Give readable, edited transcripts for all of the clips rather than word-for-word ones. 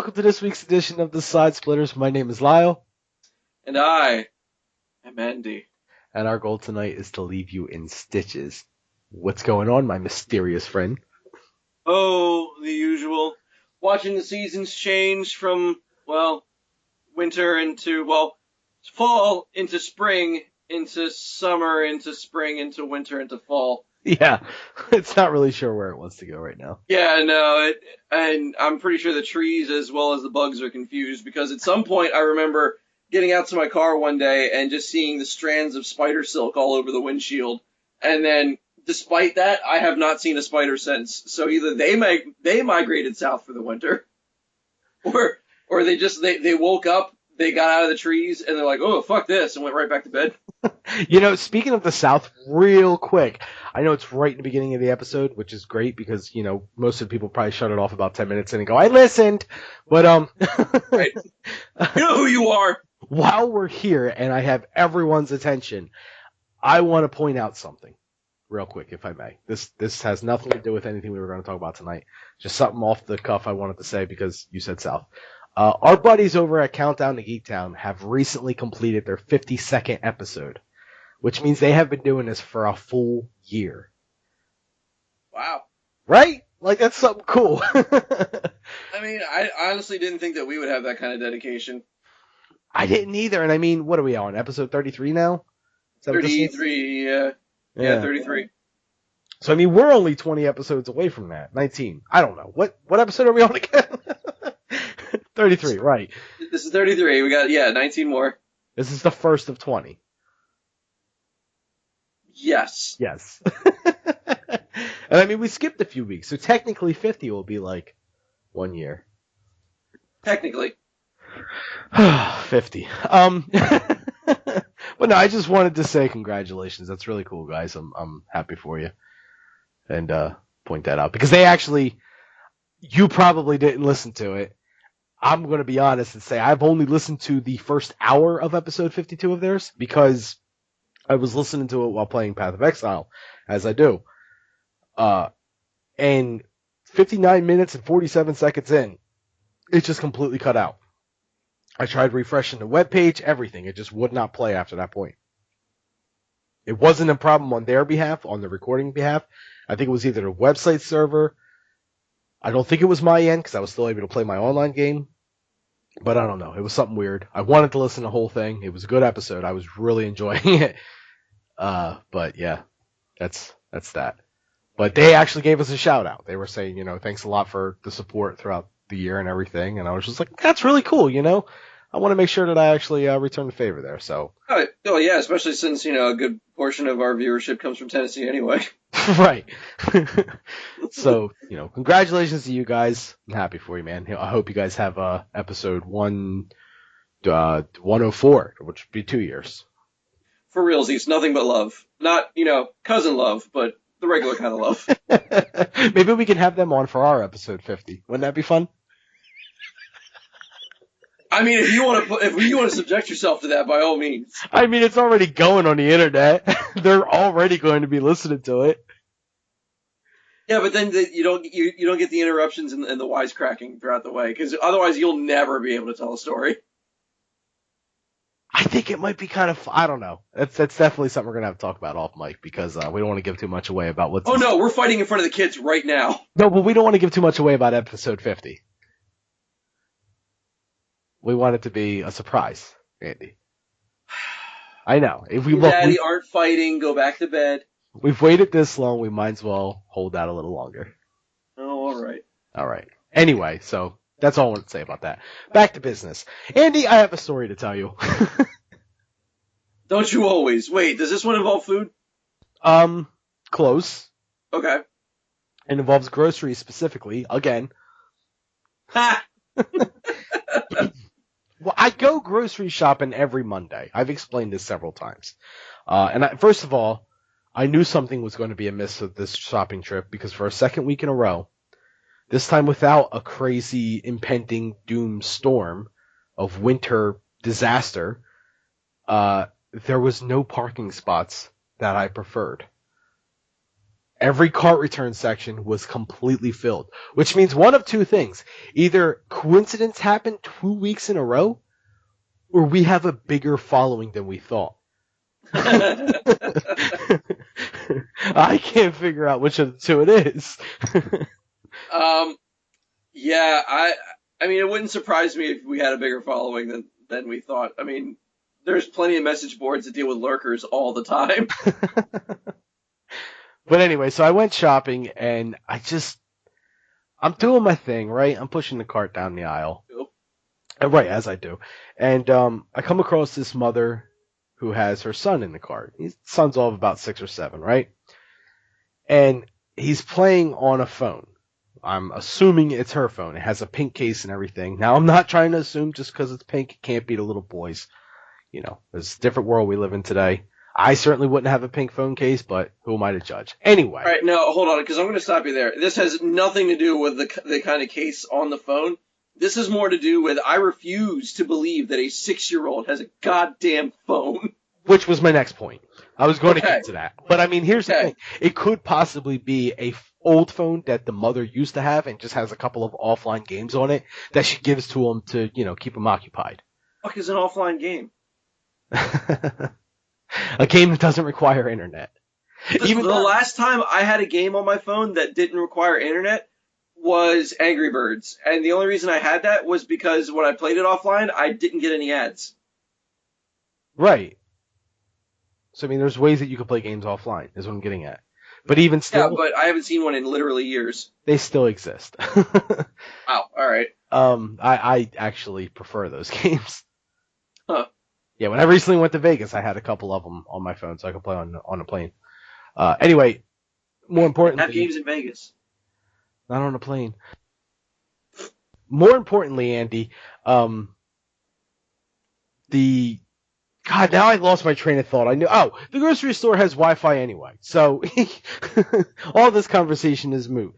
welcome to this week's edition of the Side Splitters. My name is Lyle. And I am Andy. And our goal tonight is to leave you in stitches. What's going on, my mysterious friend? Oh, the usual. Watching the seasons change from, winter into, fall into spring, into summer, into spring, into winter, into fall. Yeah, it's not really sure where it wants to go right now. Yeah, no, and I'm pretty sure the trees as well as the bugs are confused because at some point I remember getting out to my car one day and just seeing the strands of spider silk all over the windshield. And then, despite that, I have not seen a spider since. So either they migrated south for the winter, or they woke up, they got out of the trees, and they're like, oh, fuck this, and went right back to bed. You know, speaking of the South, real quick, I know it's right in the beginning of the episode, which is great because, you know, most of the people probably shut it off about 10 minutes in and go, I listened! But, Right. You know who you are! While we're here and I have everyone's attention, I want to point out something real quick, if I may. This has nothing to do with anything we were going to talk about tonight. Just something off the cuff I wanted to say because you said South. Our buddies over at Countdown to Geektown have recently completed their 52nd episode, which means they have been doing this for a full year. Wow. Right? Like, that's something cool. I mean, I honestly didn't think that we would have that kind of dedication. I didn't either, and I mean, what are we on, episode 33 now? 33, yeah. Yeah, 33. So, I mean, we're only 20 episodes away from that. 19. I don't know. What episode are we on again? 33, right. This is 33. We got, 19 more. This is the first of 20. Yes. Yes. And I mean, we skipped a few weeks, so technically 50 will be like 1 year. Technically. 50. But no, I just wanted to say congratulations. That's really cool, guys. I'm happy for you. And point that out. Because you probably didn't listen to it. I'm going to be honest and say I've only listened to the first hour of episode 52 of theirs because I was listening to it while playing Path of Exile, as I do. And 59 minutes and 47 seconds in, it just completely cut out. I tried refreshing the webpage, everything. It just would not play after that point. It wasn't a problem on their behalf, on the recording behalf. I think it was either the website server. I don't think it was my end because I was still able to play my online game. But I don't know. It was something weird. I wanted to listen to the whole thing. It was a good episode. I was really enjoying it. But yeah, that's that. But they actually gave us a shout out. They were saying, you know, thanks a lot for the support throughout the year and everything. And I was just like, that's really cool, you know? I want to make sure that I actually return the favor there. So. Oh yeah, especially since, you know, a good portion of our viewership comes from Tennessee anyway. Right. So, you know, congratulations to you guys. I'm happy for you, man. I hope you guys have episode 104, which would be 2 years. For realsies, nothing but love. Not, you know, cousin love, but the regular kind of love. Maybe we can have them on for our episode 50. Wouldn't that be fun? I mean, if you want to subject yourself to that, by all means. I mean, it's already going on the internet. They're already going to be listening to it. Yeah, but then you don't get the interruptions and the wisecracking throughout the way, because otherwise you'll never be able to tell a story. I think it might be kind of, I don't know. That's definitely something we're going to have to talk about off mic because we don't want to give too much away about what's... Oh no, we're fighting in front of the kids right now. No, but we don't want to give too much away about episode 50. We want it to be a surprise, Andy. I know. If we Daddy aren't fighting, go back to bed. We've waited this long, we might as well hold out a little longer. Oh, alright. Alright. Anyway, so that's all I want to say about that. Back to business. Andy, I have a story to tell you. Don't you always? Wait, does this one involve food? Close. Okay. It involves groceries specifically, again. Ha! Well, I go grocery shopping every Monday. I've explained this several times. First of all, I knew something was going to be amiss with this shopping trip because for a second week in a row, this time without a crazy impending doom storm of winter disaster, there was no parking spots that I preferred. Every cart return section was completely filled, which means one of two things. Either coincidence happened 2 weeks in a row, or we have a bigger following than we thought. I can't figure out which of the two it is. Yeah, I mean, it wouldn't surprise me if we had a bigger following than we thought. I mean, there's plenty of message boards that deal with lurkers all the time. But anyway, so I went shopping and I'm doing my thing, right? I'm pushing the cart down the aisle. Cool. Right, as I do. And I come across this mother who has her son in the cart. His son's all of about 6 or 7, right? And he's playing on a phone. I'm assuming it's her phone. It has a pink case and everything. Now, I'm not trying to assume just because it's pink, it can't be the little boys. You know, there's a different world we live in today. I certainly wouldn't have a pink phone case, but who am I to judge? Anyway. All right, no, hold on, because I'm going to stop you there. This has nothing to do with the kind of case on the phone. This is more to do with I refuse to believe that a 6-year-old has a goddamn phone. Which was my next point. I was going to get to that. But I mean, here's the thing. It could possibly be a old phone that the mother used to have and just has a couple of offline games on it that she gives to him to, you know, keep him occupied. Fuck is an offline game? A game that doesn't require internet. The last time I had a game on my phone that didn't require internet was Angry Birds. And the only reason I had that was because when I played it offline, I didn't get any ads. Right. So, I mean, there's ways that you can play games offline, is what I'm getting at. But even still... Yeah, but I haven't seen one in literally years. They still exist. Oh, alright. I actually prefer those games. Huh. Yeah, when I recently went to Vegas, I had a couple of them on my phone so I could play on a plane. Anyway, more importantly... Have games in Vegas. Not on a plane. More importantly, Andy, God, now I lost my train of thought. The grocery store has Wi-Fi anyway, so all this conversation is moot.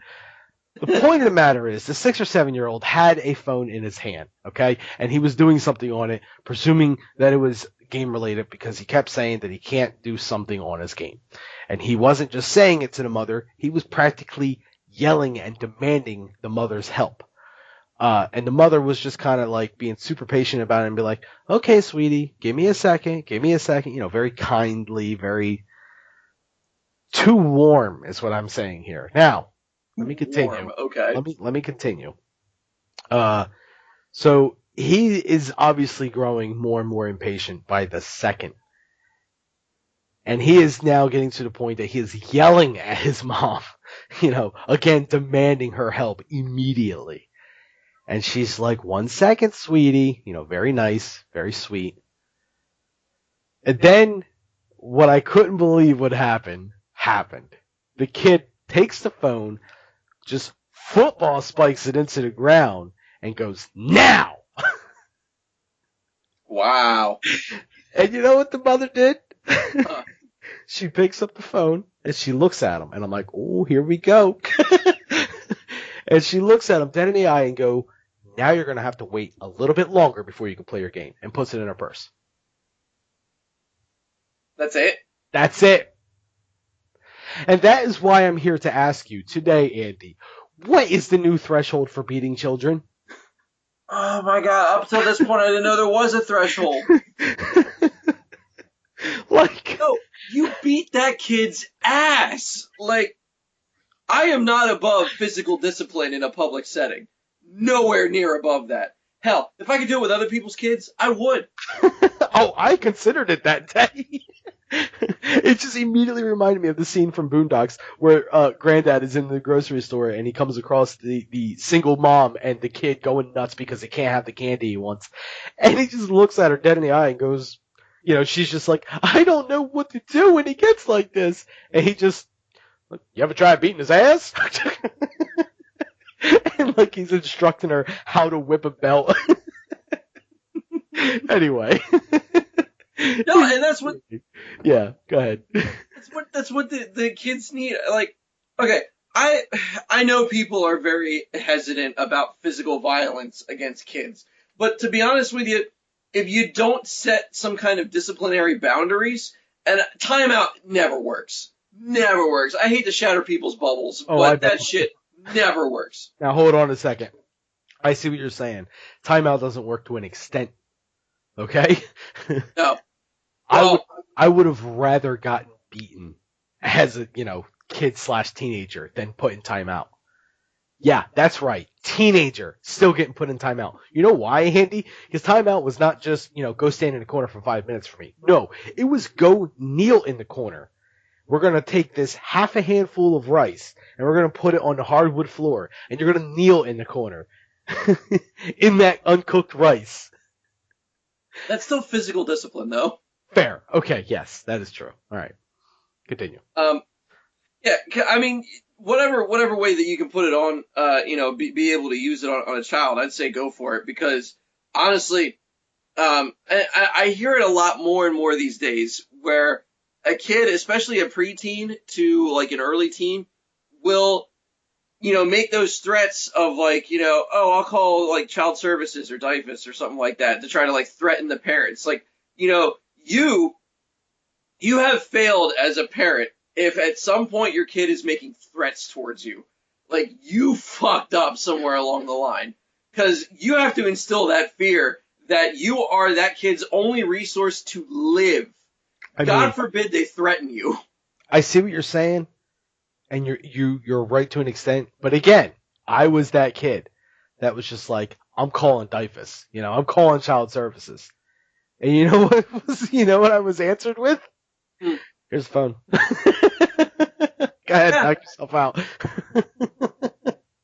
The point of the matter is, the 6 or 7-year-old had a phone in his hand, okay? And he was doing something on it, presuming that it was game related because he kept saying that he can't do something on his game. And he wasn't just saying it to the mother, he was practically yelling and demanding the mother's help. And the mother was just kind of like being super patient about it and be like, okay, sweetie, give me a second, you know, very kindly, very too warm is what I'm saying here. Now, let me continue. Warm, okay. Let me continue. So he is obviously growing more and more impatient by the second. And he is now getting to the point that he is yelling at his mom, you know, again, demanding her help immediately. And she's like, 1 second, sweetie, you know, very nice, very sweet. And then what I couldn't believe would happen, happened. The kid takes the phone, just football spikes it into the ground, and goes, now! Wow. And you know what the mother did? She picks up the phone, and she looks at him, and I'm like, oh, here we go. And she looks at him dead in the eye and go, now you're going to have to wait a little bit longer before you can play your game, and puts it in her purse. That's it? That's it. And that is why I'm here to ask you today, Andy, what is the new threshold for beating children? Oh my god, up till this point I didn't know there was a threshold. Like... No, you beat that kid's ass! Like, I am not above physical discipline in a public setting. Nowhere near above that. Hell, if I could do it with other people's kids, I would. Oh, I considered it that day. It just immediately reminded me of the scene from Boondocks where Granddad is in the grocery store and he comes across the single mom and the kid going nuts because they can't have the candy he wants. And he just looks at her dead in the eye and goes, you know, she's just like, I don't know what to do when he gets like this. And he just, you ever try beating his ass? And like he's instructing her how to whip a belt. Anyway. No, and that's what... Yeah, go ahead. That's what the kids need. Like, okay, I know people are very hesitant about physical violence against kids. But to be honest with you, if you don't set some kind of disciplinary boundaries, and timeout never works. never works. I hate to shatter people's bubbles, Oh, I but bet. that shit never works. Now hold on a second. I see what you're saying. Timeout doesn't work to an extent. Okay? No. I Well, would have rather gotten beaten as a, kid/teenager than put in timeout. Yeah, that's right. Teenager still getting put in timeout. You know why, Andy? Because timeout was not just, go stand in the corner for 5 minutes for me. No, it was go kneel in the corner. We're going to take this half a handful of rice and we're going to put it on the hardwood floor and you're going to kneel in the corner in that uncooked rice. that's still physical discipline, though. Fair. Okay, yes, that is true. All right. Continue. Yeah, I mean, whatever way that you can put it on, be able to use it on a child, I'd say go for it, because honestly, I hear it a lot more and more these days where a kid, especially a preteen to like an early teen, will, make those threats of like, oh, I'll call like child services or DIFUS or something like that to try to like threaten the parents. Like, you have failed as a parent if at some point your kid is making threats towards you. Like, you fucked up somewhere along the line. Because you have to instill that fear that you are that kid's only resource to live. God forbid they threaten you. I see what you're saying, and you're right to an extent. But again, I was that kid that was just like, I'm calling DIFUS. I'm calling child services. And you know what I was answered with? Here's the phone. Go ahead, knock yourself out.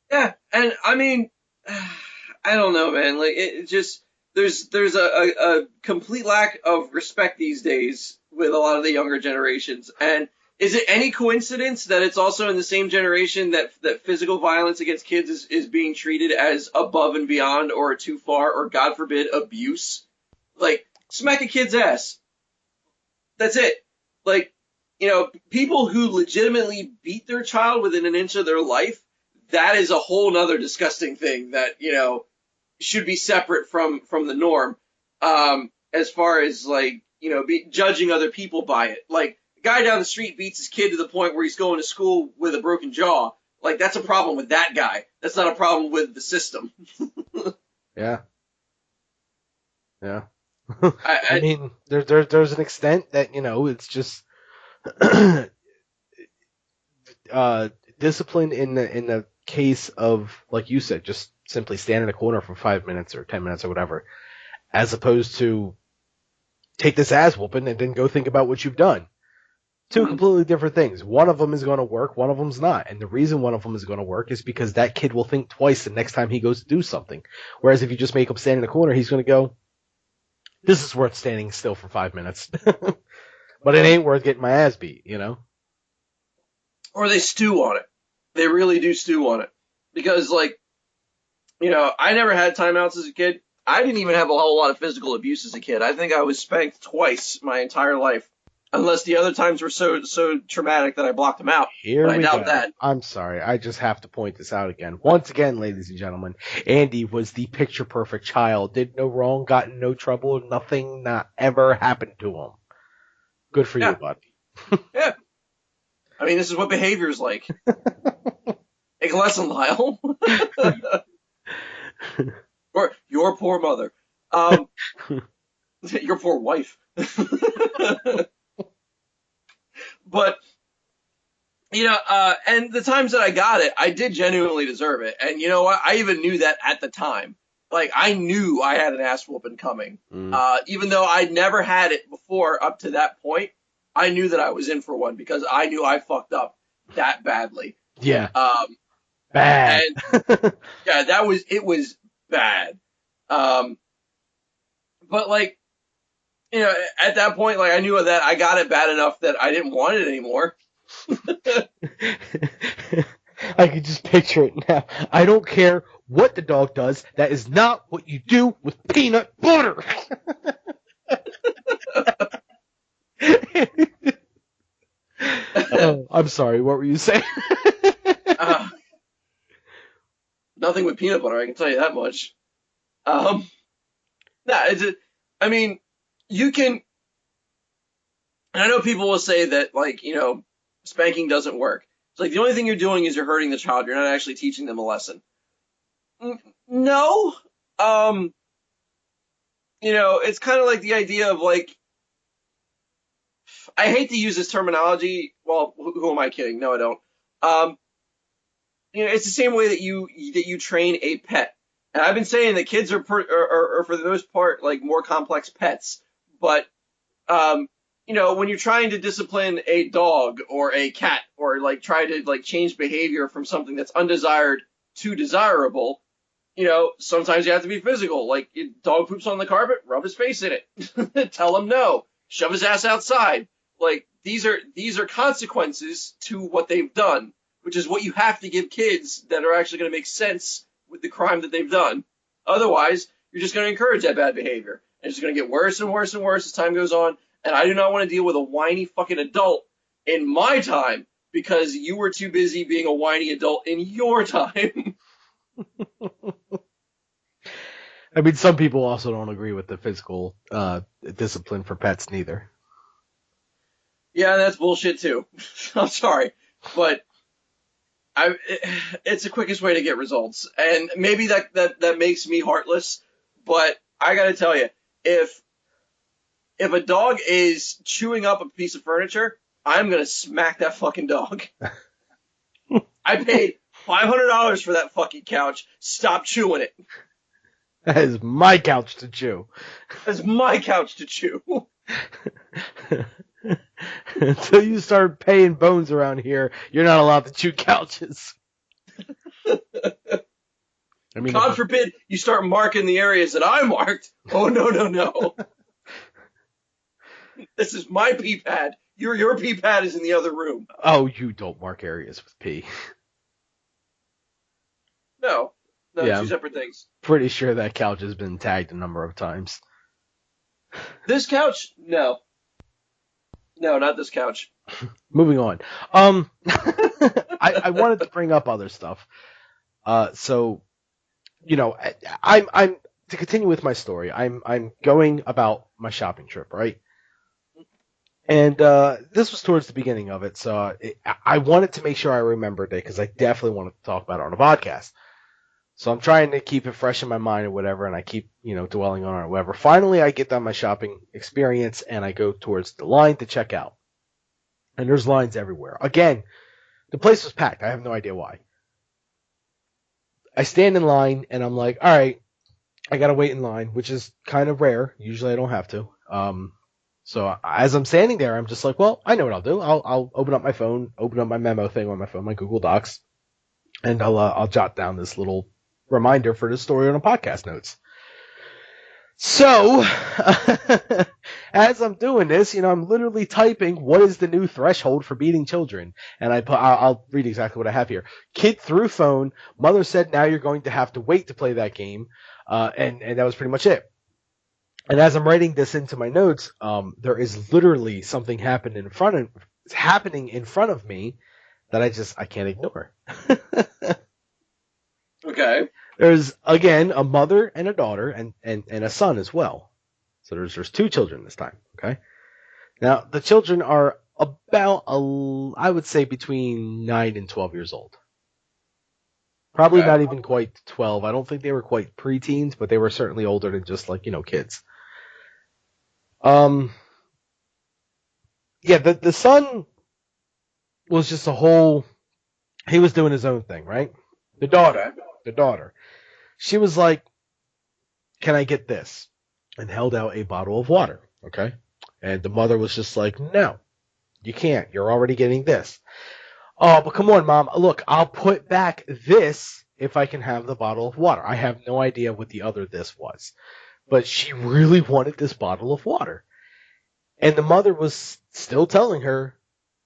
Yeah, and I mean, I don't know, man. Like, it just there's a complete lack of respect these days with a lot of the younger generations. And is it any coincidence that it's also in the same generation that physical violence against kids is being treated as above and beyond or too far or, God forbid, abuse? Like, smack a kid's ass. That's it. Like, people who legitimately beat their child within an inch of their life, that is a whole nother disgusting thing that, should be separate from the norm, as far as, like, judging other people by it. Like, a guy down the street beats his kid to the point where he's going to school with a broken jaw. Like, that's a problem with that guy. That's not a problem with the system. Yeah. Yeah. I mean, there's an extent that, it's just discipline in the case of, like you said, just simply stand in a corner for 5 minutes or 10 minutes or whatever, as opposed to take this ass whooping and then go think about what you've done. Two completely different things. One of them is going to work, one of them's not. And the reason one of them is going to work is because that kid will think twice the next time he goes to do something. Whereas if you just make him stand in the corner, he's going to go, this is worth standing still for 5 minutes. But it ain't worth getting my ass beat, Or they stew on it. They really do stew on it. Because, like, I never had timeouts as a kid. I didn't even have a whole lot of physical abuse as a kid. I think I was spanked twice my entire life. Unless the other times were so traumatic that I blocked them out. Here but we I doubt go. that. I'm sorry. I just have to point this out again. Once again, ladies and gentlemen, Andy was the picture perfect child. Did no wrong, got in no trouble, nothing not ever happened to him. Good for you, buddy. Yeah. I mean, this is what behavior's like. Take a lesson, Lyle. Or your poor mother. Your poor wife. But, and the times that I got it, I did genuinely deserve it. And you know what? I even knew that at the time. Like, I knew I had an ass whooping coming. Even though I'd never had it before up to that point, I knew that I was in for one because I knew I fucked up that badly. Yeah. Bad. And, yeah, it was bad. But, like, at that point, like, I knew that I got it bad enough that I didn't want it anymore. I can just picture it now. I don't care what the dog does. That is not what you do with peanut butter. Oh, I'm sorry. What were you saying? Nothing with peanut butter, I can tell you that much. I mean, you can, and I know people will say that, like, spanking doesn't work. It's like the only thing you're doing is you're hurting the child. You're not actually teaching them a lesson. No. It's kind of like the idea of like, I hate to use this terminology. Well, who am I kidding? No, I don't. It's the same way that you train a pet. And I've been saying that kids are for the most part like more complex pets, but when you're trying to discipline a dog or a cat or like try to like change behavior from something that's undesired to desirable, sometimes you have to be physical. Like, dog poops on the carpet, rub his face in it. Tell him no. Shove his ass outside. Like, these are consequences to what they've done, which is what you have to give kids that are actually going to make sense with the crime that they've done. Otherwise, you're just going to encourage that bad behavior. And it's going to get worse and worse and worse as time goes on. And I do not want to deal with a whiny fucking adult in my time because you were too busy being a whiny adult in your time. I mean, some people also don't agree with the physical discipline for pets neither. Yeah, that's bullshit too. I'm sorry, but it's the quickest way to get results, and maybe that makes me heartless. But I gotta tell you, if a dog is chewing up a piece of furniture, I'm gonna smack that fucking dog. I paid $500 for that fucking couch. Stop chewing it. That is my couch to chew. That's my couch to chew. Until you start paying bones around here, you're not allowed to chew couches. I mean, God forbid you start marking the areas that I marked. Oh, no. This is my pee pad. Your pee pad is in the other room. Oh, you don't mark areas with pee. No, yeah, two separate things. Pretty sure that couch has been tagged a number of times. This couch? No. No, not this couch. Moving on. I wanted to bring up other stuff. So, I'm to continue with my story. I'm going about my shopping trip, right? And this was towards the beginning of it, so I wanted to make sure I remembered it because I definitely wanted to talk about it on a podcast. So I'm trying to keep it fresh in my mind or whatever, and I keep, dwelling on it or whatever. Finally, I get done my shopping experience, and I go towards the line to check out. And there's lines everywhere. Again, the place was packed. I have no idea why. I stand in line, and I'm like, all right, I got to wait in line, which is kind of rare. Usually I don't have to. So as I'm standing there, I'm just like, well, I know what I'll do. I'll open up my phone, open up my memo thing on my phone, my Google Docs, and I'll jot down this little reminder for the story on a podcast notes. So, as I'm doing this, I'm literally typing, what is the new threshold for beating children? And I'll read exactly what I have here. Kid threw phone. Mother said, now you're going to have to wait to play that game. And that was pretty much it. And as I'm writing this into my notes, there is literally something happening in front of me that I can't ignore. Okay. There's, again, a mother and a daughter and a son as well. So there's two children this time, okay? Now, the children are about, I would say, between 9 and 12 years old. Probably not even quite 12. I don't think they were quite preteens, but they were certainly older than just, kids. Yeah, the son was just he was doing his own thing, right? The daughter. She was like, can I get this? And held out a bottle of water, okay? And the mother was just like, no, you can't. You're already getting this. Oh, but come on, Mom. Look, I'll put back this if I can have the bottle of water. I have no idea what the other this was. But she really wanted this bottle of water. And the mother was still telling her,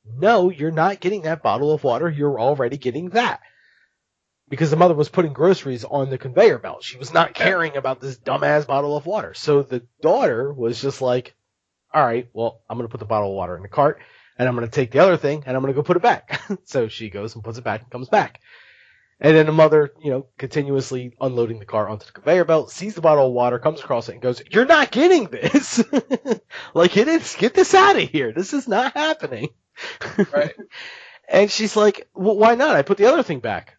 no, you're not getting that bottle of water. You're already getting that. Because the mother was putting groceries on the conveyor belt. She was not caring about this dumbass bottle of water. So the daughter was just like, all right, well, I'm going to put the bottle of water in the cart, and I'm going to take the other thing, and I'm going to go put it back. So she goes and puts it back and comes back. And then the mother, continuously unloading the cart onto the conveyor belt, sees the bottle of water, comes across it, and goes, you're not getting this. Like, it is. Get this out of here. This is not happening. Right. And she's like, well, why not? I put the other thing back.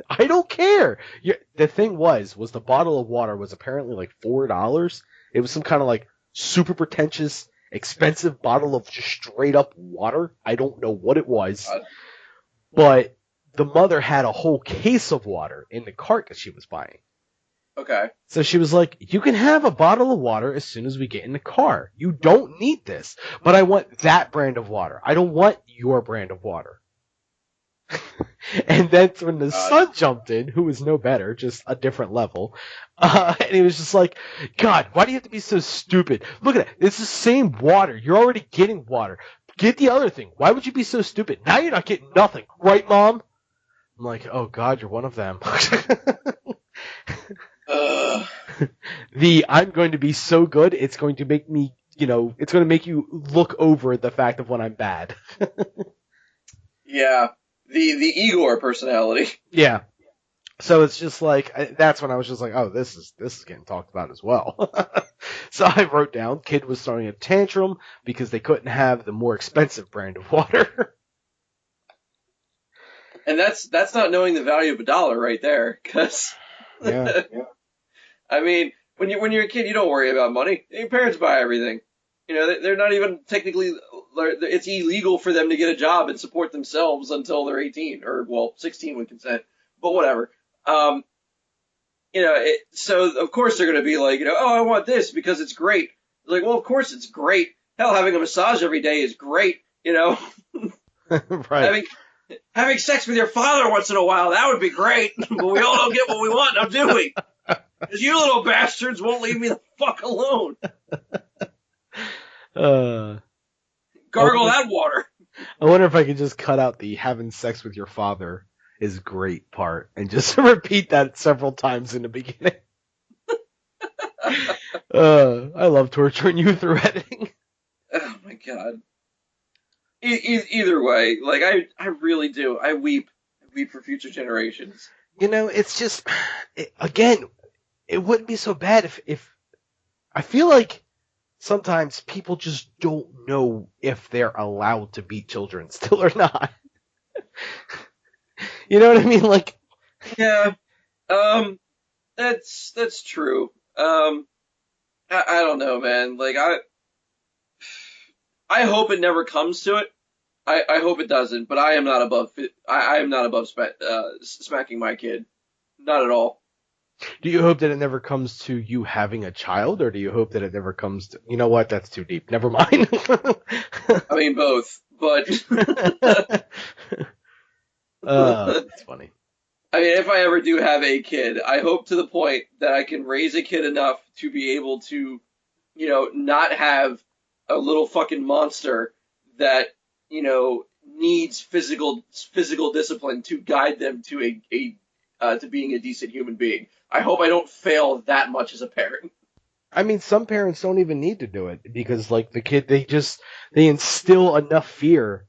I don't care. The thing was the bottle of water was apparently like $4. It was some kind of like super pretentious, expensive bottle of just straight up water. I don't know what it was, but the mother had a whole case of water in the cart that she was buying. Okay. So she was like, you can have a bottle of water as soon as we get in the car. You don't need this. But I want that brand of water. I don't want your brand of water. And then when the son jumped in, who was no better, just a different level, and he was just like, God, why do you have to be so stupid? Look at it. It's the same water. You're already getting water. Get the other thing. Why would you be so stupid? Now you're not getting nothing. Right, Mom? I'm like, oh, God, you're one of them. I'm going to be so good, it's going to make me, it's going to make you look over the fact of when I'm bad. Yeah. The Igor personality. Yeah. So it's just like, that's when I was just like, oh, this is getting talked about as well. So I wrote down, kid was throwing a tantrum because they couldn't have the more expensive brand of water. And that's not knowing the value of $1 right there, because Yeah. I mean, when you're a kid, you don't worry about money. Your parents buy everything. They're not even technically. It's illegal for them to get a job and support themselves until they're 18 or 16 with consent. But whatever. So of course they're going to be like, oh, I want this because it's great. Like, well, of course it's great. Hell, having a massage every day is great. Right. Having sex with your father once in a while, that would be great. But we all don't get what we want, now do we? Because you little bastards won't leave me the fuck alone. Gargle that water. I wonder if I could just cut out the having sex with your father is great part and just repeat that several times in the beginning. I love torturing you through editing. Oh my God. Either way, like I really do. I weep for future generations. It's just, again, it wouldn't be so bad if I feel like sometimes people just don't know if they're allowed to beat children still or not. You know what I mean? Like, yeah, that's true. I don't know, man. Like I hope it never comes to it. I hope it doesn't, but I am not above smacking my kid. Not at all. Do you hope that it never comes to you having a child, or do you hope that it never comes to, you know what, that's too deep. Never mind. I mean, both, but. That's funny. I mean, if I ever do have a kid, I hope to the point that I can raise a kid enough to be able to, not have a little fucking monster that, needs physical discipline to guide them to to being a decent human being. I hope I don't fail that much as a parent. I mean, some parents don't even need to do it because, like, the kid, they instill enough fear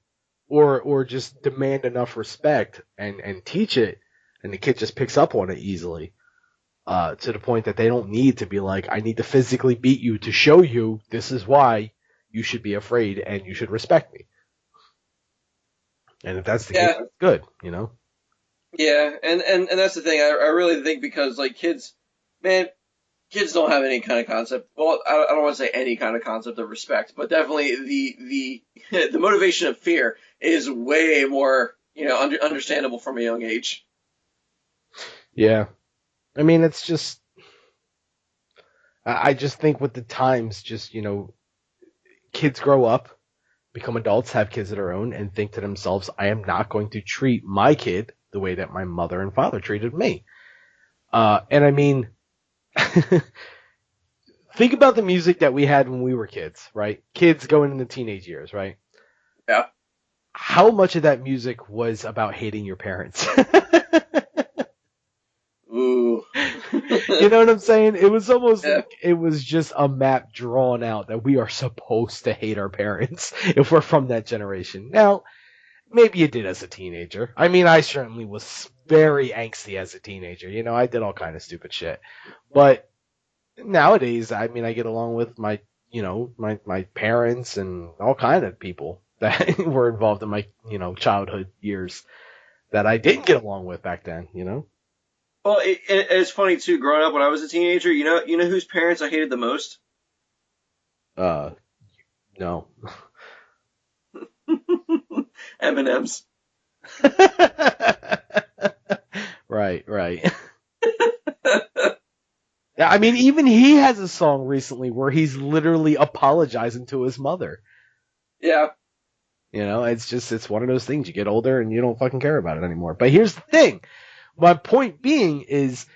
or just demand enough respect and teach it, and the kid just picks up on it easily, to the point that they don't need to be like, I need to physically beat you to show you this is why you should be afraid and you should respect me. And if that's the case, that's good, Yeah, and that's the thing. I really think because, like, kids don't have any kind of concept. Well, I don't want to say any kind of concept of respect, but definitely the the motivation of fear is way more, understandable from a young age. Yeah. I mean, it's just, I just think with the times, just, kids grow up, become adults, have kids of their own, and think to themselves, I am not going to treat my kid the way that my mother and father treated me. And I mean, think about the music that we had when we were kids, right? Kids going into teenage years, right? Yeah. How much of that music was about hating your parents? Ooh. You know what I'm saying? It was almost like it was just a map drawn out that we are supposed to hate our parents if we're from that generation. Now, maybe you did as a teenager. I mean, I certainly was very angsty as a teenager. I did all kind of stupid shit. But nowadays, I mean, I get along with my, my parents and all kind of people. that were involved in my, childhood years that I didn't get along with back then, Well, it's funny too. Growing up when I was a teenager, you know whose parents I hated the most? Uh, no. Eminem's. Right. Yeah, I mean, even he has a song recently where he's literally apologizing to his mother. Yeah. It's one of those things. You get older and you don't fucking care about it anymore. But here's the thing. My point being is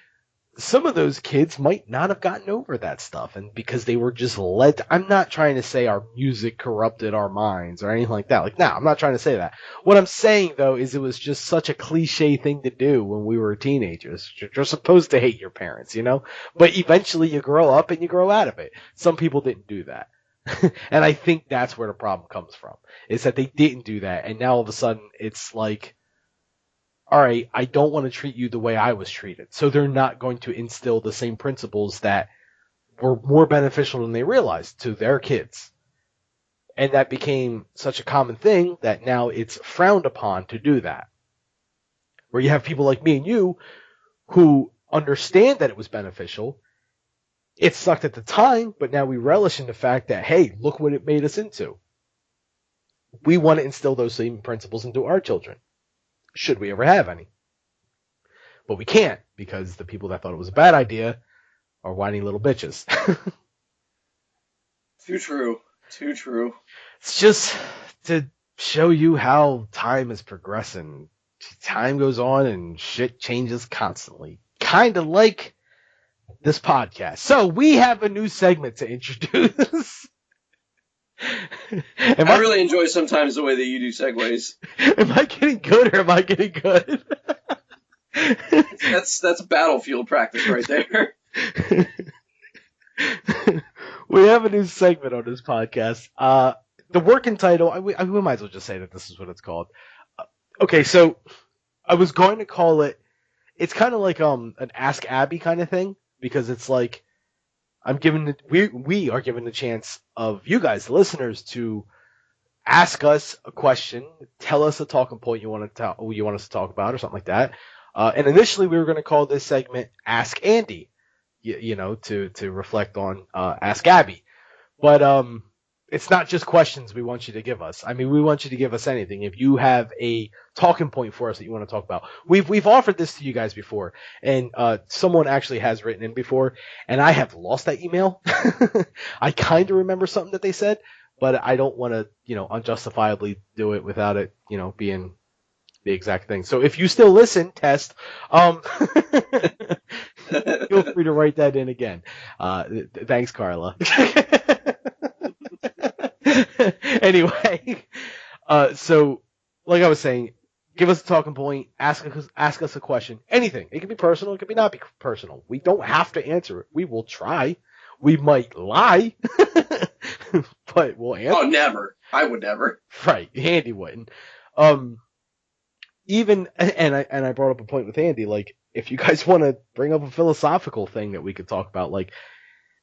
some of those kids might not have gotten over that stuff, and because they were just led. I'm not trying to say our music corrupted our minds or anything like that. Like, no, I'm not trying to say that. What I'm saying though is it was just such a cliche thing to do when we were teenagers. You're supposed to hate your parents, but eventually you grow up and you grow out of it. Some people didn't do that. And I think that's where the problem comes from, is that they didn't do that, and now all of a sudden it's like, all right, I don't want to treat you the way I was treated. So they're not going to instill the same principles that were more beneficial than they realized to their kids. And that became such a common thing that now it's frowned upon to do that. Where you have people like me and you who understand that it was beneficial. It sucked at the time, but now we relish in the fact that, hey, look what it made us into. We want to instill those same principles into our children, should we ever have any. But we can't, because the people that thought it was a bad idea are whiny little bitches. Too true. It's just to show you how time is progressing. Time goes on and shit changes constantly. Kind of like this podcast. So we have a new segment to introduce. I really enjoy sometimes the way that you do segues. Am I getting good or am I getting good? That's battlefield practice right there. We have a new segment on this podcast. The working title, we might as well just say that this is what it's called. Okay, so I was going to call it, it's kind of like an Ask Abby kind of thing, because it's like, we are given the chance of you guys, the listeners, to ask us a question, tell us a talking point you want us to talk about or something like that. And initially we were going to call this segment Ask Andy, to reflect on Ask Abby. But it's not just questions we want you to give us. I mean, we want you to give us anything. If you have a talking point for us that you want to talk about, we've offered this to you guys before, and someone actually has written in before, and I have lost that email. I kind of remember something that they said, but I don't want to, unjustifiably do it without it, being the exact thing. So if you still listen, test, feel free to write that in again. Thanks, Carla. Anyway, so like I was saying, give us a talking point, ask us a question, anything. It can be personal, it can be not be personal. We don't have to answer it. We will try. We might lie, but we'll answer. Oh, never. I would never. Right, Andy wouldn't. Even and I brought up a point with Andy, like, if you guys want to bring up a philosophical thing that we could talk about, like,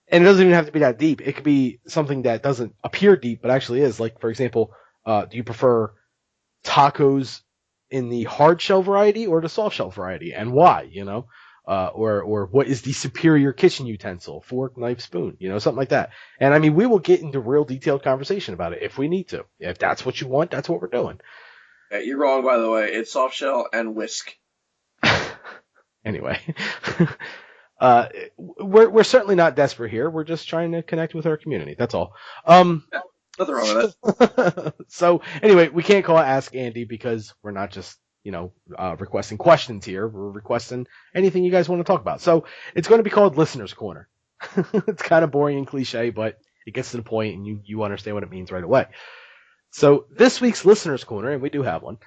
and it doesn't even have to be that deep. It could be something that doesn't appear deep, but actually is. Like, for example, do you prefer tacos in the hard shell variety or the soft shell variety, and why? Or what is the superior kitchen utensil? Fork, knife, spoon. Something like that. And I mean, we will get into real detailed conversation about it if we need to. If that's what you want, that's what we're doing. You're wrong, by the way. It's soft shell and whisk. Anyway. We're certainly not desperate here. We're just trying to connect with our community. That's all. Nothing wrong with it. So anyway, we can't call it Ask Andy because we're not just, requesting questions here. We're requesting anything you guys want to talk about. So it's going to be called Listener's Corner. It's kind of boring and cliche, but it gets to the point and you understand what it means right away. So this week's Listener's Corner, and we do have one.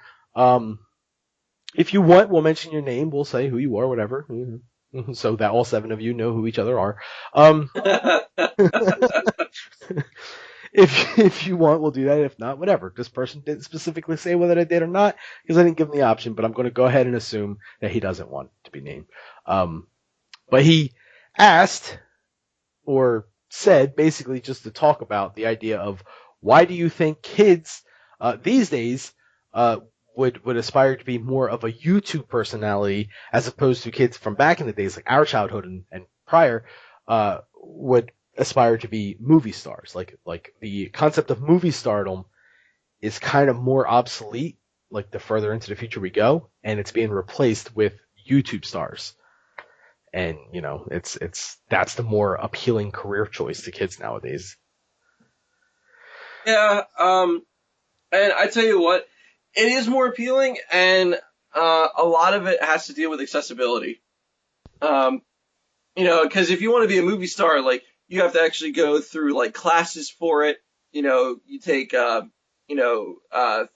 If you want, we'll mention your name. We'll say who you are, whatever. So that all 7 of you know who each other are. If you want, we'll do that. If not, whatever. This person didn't specifically say whether they did or not because I didn't give him the option, but I'm going to go ahead and assume that he doesn't want to be named. But he asked or said basically just to talk about the idea of why do you think kids these days would aspire to be more of a YouTube personality as opposed to kids from back in the days, like our childhood and prior, would aspire to be movie stars. Like the concept of movie stardom is kind of more obsolete, like the further into the future we go, and it's being replaced with YouTube stars. And, you know, that's the more appealing career choice to kids nowadays. Yeah, and I tell you what, it is more appealing, and a lot of it has to deal with accessibility. You know, because if you want to be a movie star, like, you have to actually go through, like, classes for it. You know, you take,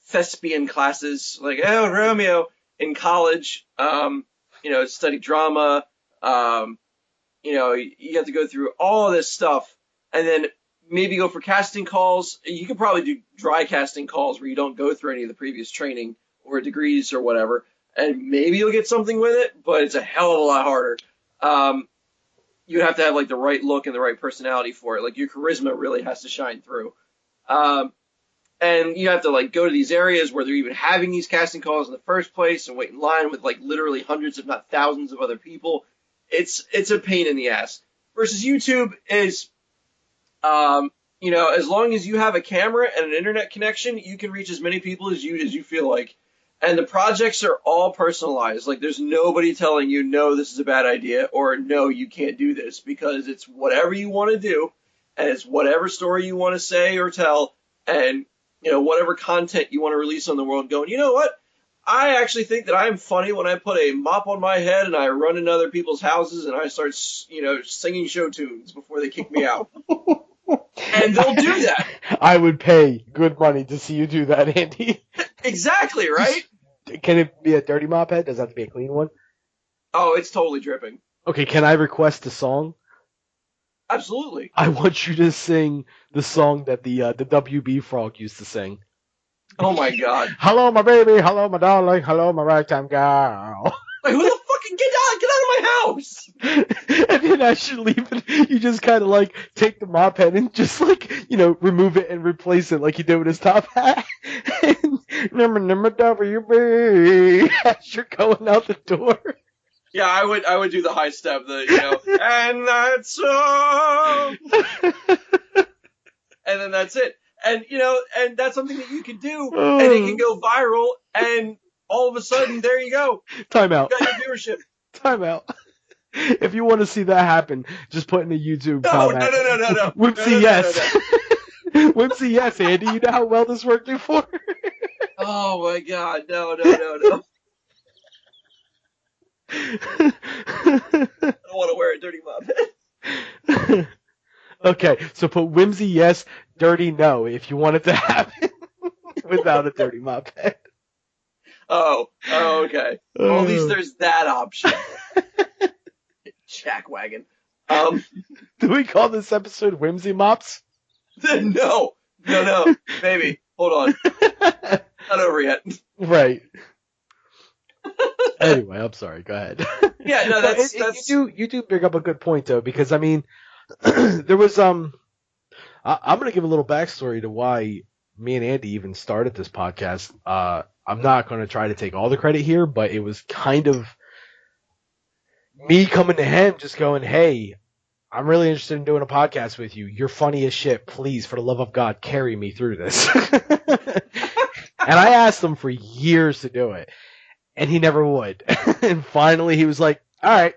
thespian classes, like, oh, Romeo, in college, you know, study drama, you know, you have to go through all this stuff, and then maybe go for casting calls. You could probably do dry casting calls where you don't go through any of the previous training or degrees or whatever, and maybe you'll get something with it, but it's a hell of a lot harder. You have to have, like, the right look and the right personality for it. Like, your charisma really has to shine through. And you have to, like, go to these areas where they're even having these casting calls in the first place and wait in line with, like, literally hundreds, if not thousands of other people. It's a pain in the ass. Versus YouTube is, you know, as long as you have a camera and an internet connection, you can reach as many people as you feel like. And the projects are all personalized. Like, there's nobody telling you, no, this is a bad idea, or no, you can't do this, because it's whatever you want to do, and it's whatever story you want to say or tell, and, you know, whatever content you want to release on the world, going, you know what? I actually think that I'm funny when I put a mop on my head and I run into other people's houses and I start, you know, singing show tunes before they kick me out. And they'll do that. I would pay good money to see you do that, Andy. Exactly, right? Can it be a dirty mop head? Does it have to be a clean one? Oh, it's totally dripping. Okay, can I request a song? Absolutely. I want you to sing the song that the WB Frog used to sing. Oh my god. Hello, my baby. Hello, my darling. Hello, my ragtime gal. Like, who the fucking get out of my house? And then as you're leaving, you just kind of like take the mop head and just like, you know, remove it and replace it like you did with his top hat. And number WB as you're going out the door. Yeah, I would do the high step, you know, and that's so. And then that's it. And, you know, and that's something that you can do, and it can go viral, and all of a sudden, there you go. Time out. You got your viewership. Time out. If you want to see that happen, just put in the YouTube comment. No. Whimsy, yes. Whimsy, yes, Andy. You know how well this worked before? Oh, my God. No. I don't want to wear a dirty mop head. Okay, so put whimsy yes, dirty no if you want it to happen without a dirty mop head. Oh, okay. Well, at least there's that option. Jackwagon. Do we call this episode Whimsy Mops? No. Baby, hold on. Not over yet. Right. Anyway, I'm sorry. Go ahead. Yeah, no, that's... You do bring up a good point though, because I mean, there was I'm gonna give a little backstory to why me and Andy even started this podcast. I'm not gonna try to take all the credit here, but it was kind of me coming to him, just going, "Hey, I'm really interested in doing a podcast with you. You're funny as shit. Please, for the love of God, carry me through this." And I asked him for years to do it, and he never would. And finally, he was like, "All right."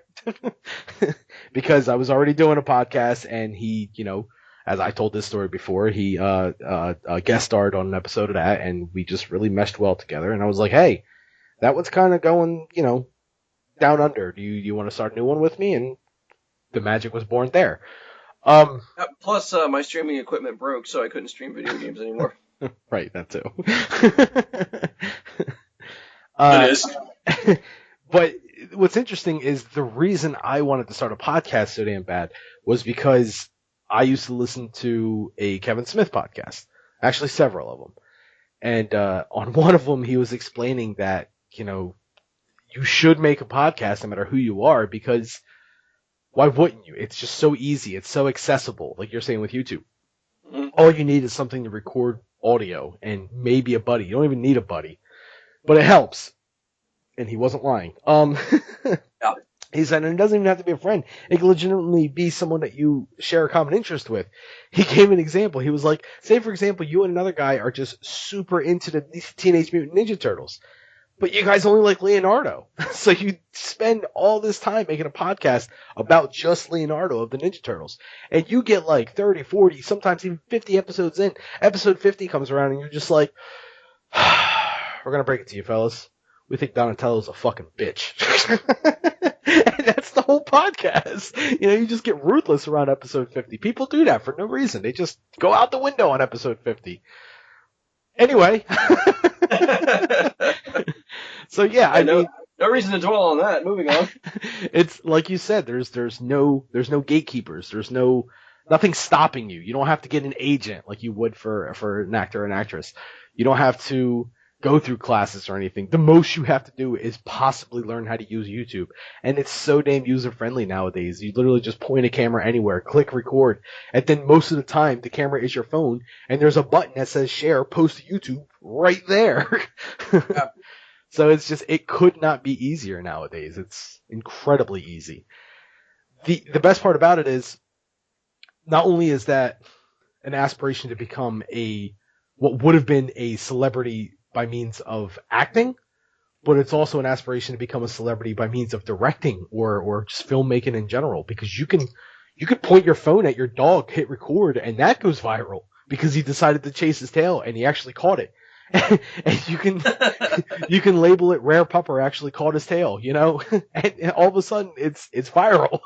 Because I was already doing a podcast, and he, you know, as I told this story before, he guest starred on an episode of that, and we just really meshed well together. And I was like, hey, that one's kind of going, you know, down under. Do you want to start a new one with me? And the magic was born there. Plus, my streaming equipment broke, so I couldn't stream video games anymore. Right, that too. It is. But what's interesting is the reason I wanted to start a podcast so damn bad was because I used to listen to a Kevin Smith podcast, actually several of them. And on one of them, he was explaining that, you know, you should make a podcast no matter who you are, because why wouldn't you? It's just so easy. It's so accessible, like you're saying with YouTube. Mm-hmm. All you need is something to record audio and maybe a buddy. You don't even need a buddy, but it helps. And he wasn't lying. Yeah. He said, and it doesn't even have to be a friend. It can legitimately be someone that you share a common interest with. He gave an example. He was like, say for example, you and another guy are just super into the Teenage Mutant Ninja Turtles, but you guys only like Leonardo. So you spend all this time making a podcast about just Leonardo of the Ninja Turtles. And you get like 30, 40, sometimes even 50 episodes in. Episode 50 comes around and you're just like, we're going to break it to you, fellas. We think Donatello's a fucking bitch. And that's the whole podcast. You know, you just get ruthless around episode 50. People do that for no reason. They just go out the window on episode 50. Anyway. So yeah, I mean, no reason to dwell on that. Moving on. It's like you said, there's no gatekeepers. There's nothing stopping you. You don't have to get an agent like you would for an actor or an actress. You don't have to go through classes or anything. The most you have to do is possibly learn how to use YouTube. And it's so damn user friendly nowadays. You literally just point a camera anywhere, click record, and then most of the time the camera is your phone and there's a button that says share, post to YouTube right there. Yeah. So it's just, it could not be easier nowadays. It's incredibly easy. The best part about it is, not only is that an aspiration to become what would have been a celebrity by means of acting, but it's also an aspiration to become a celebrity by means of directing or just filmmaking in general, because you could point your phone at your dog, hit record, and that goes viral because he decided to chase his tail and he actually caught it. And you can label it Rare Pupper actually caught his tail, you know, and all of a sudden it's viral.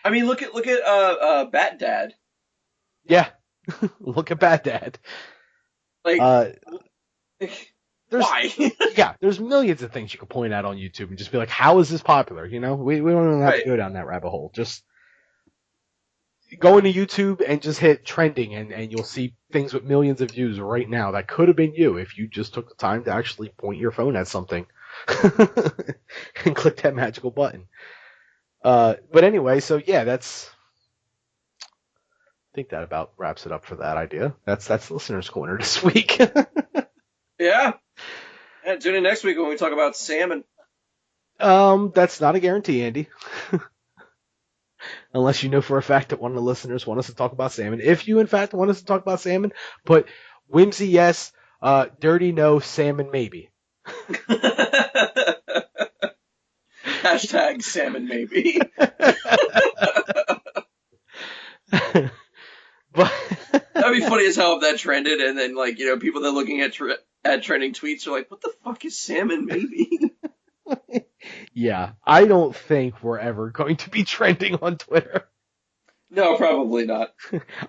I mean, look at Bat Dad. Yeah, look at Bat Dad. Like, why? Yeah, there's millions of things you can point out on YouTube and just be like, how is this popular? You know, we don't even have to go down that rabbit hole. Just go into YouTube and just hit trending, and you'll see things with millions of views right now that could have been you if you just took the time to actually point your phone at something and click that magical button. But anyway, so yeah, I think that about wraps it up for that idea. That's Listener's Corner this week. Yeah. And tune in next week when we talk about salmon. That's not a guarantee, Andy. Unless you know for a fact that one of the listeners want us to talk about salmon. If you, in fact, want us to talk about salmon, put whimsy yes, dirty no, salmon maybe. Hashtag salmon maybe. But that'd be funny as hell if that trended, and then, like, you know, people that are looking at trending tweets are like, what the fuck is salmon maybe? Yeah, I don't think we're ever going to be trending on Twitter. No, probably not.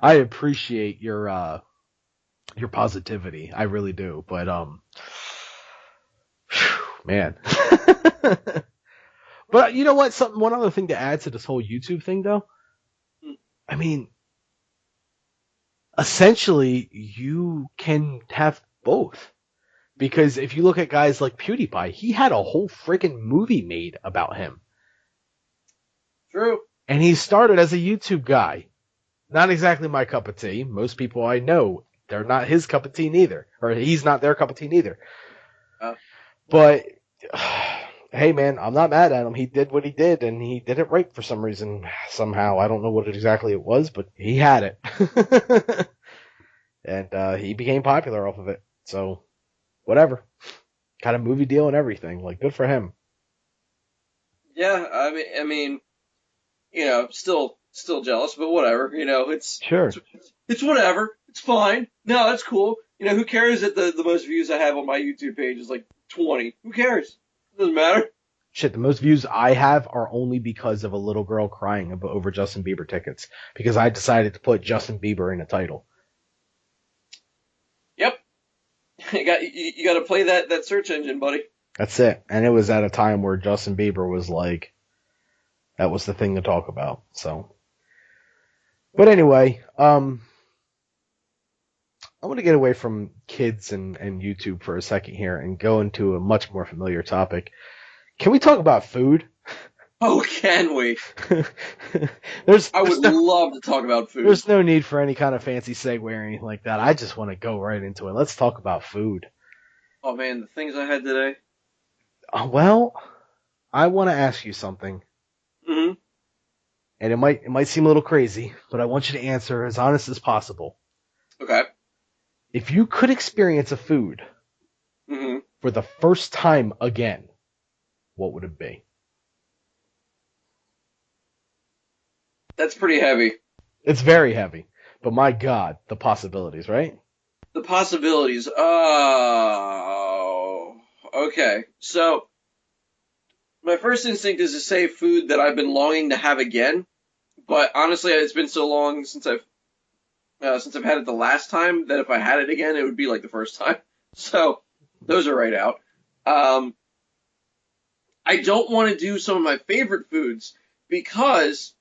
I appreciate your positivity. I really do. But man. But you know what? One other thing to add to this whole YouTube thing, though. I mean, essentially, you can have both. Because if you look at guys like PewDiePie, he had a whole freaking movie made about him. True. And he started as a YouTube guy. Not exactly my cup of tea. Most people I know, they're not his cup of tea neither. Or he's not their cup of tea neither. But, hey man, I'm not mad at him. He did what he did, and he did it right for some reason. Somehow. I don't know what exactly it was, but he had it. And he became popular off of it. So, whatever. Got a movie deal and everything. Like, good for him. Yeah, I mean, you know, still jealous, but whatever. You know, it's whatever. It's fine. No, that's cool. You know, who cares that the most views I have on my YouTube page is like 20? Who cares? It doesn't matter. Shit, the most views I have are only because of a little girl crying over Justin Bieber tickets. Because I decided to put Justin Bieber in a title. Yep. You got to play that search engine, buddy. That's it. And it was at a time where Justin Bieber was like, that was the thing to talk about. So, but anyway, I want to get away from kids and YouTube for a second here and go into a much more familiar topic. Can we talk about food? Oh, can we? there's I there's would no, love to talk about food. there's no need for any kind of fancy segue or anything like that. I just want to go right into it. Let's talk about food. Oh man, the things I had today. Well, I want to ask you something, Hmm. and it might seem a little crazy, but I want you to answer as honest as possible. Okay. If you could experience a food Hmm. for the first time again, what would it be? That's pretty heavy. It's very heavy, but my God, the possibilities, right? The possibilities. Oh. Okay. So my first instinct is to say food that I've been longing to have again, but honestly, it's been so long since I've had it the last time that if I had it again, it would be like the first time. So those are right out. Um, I don't want to do some of my favorite foods because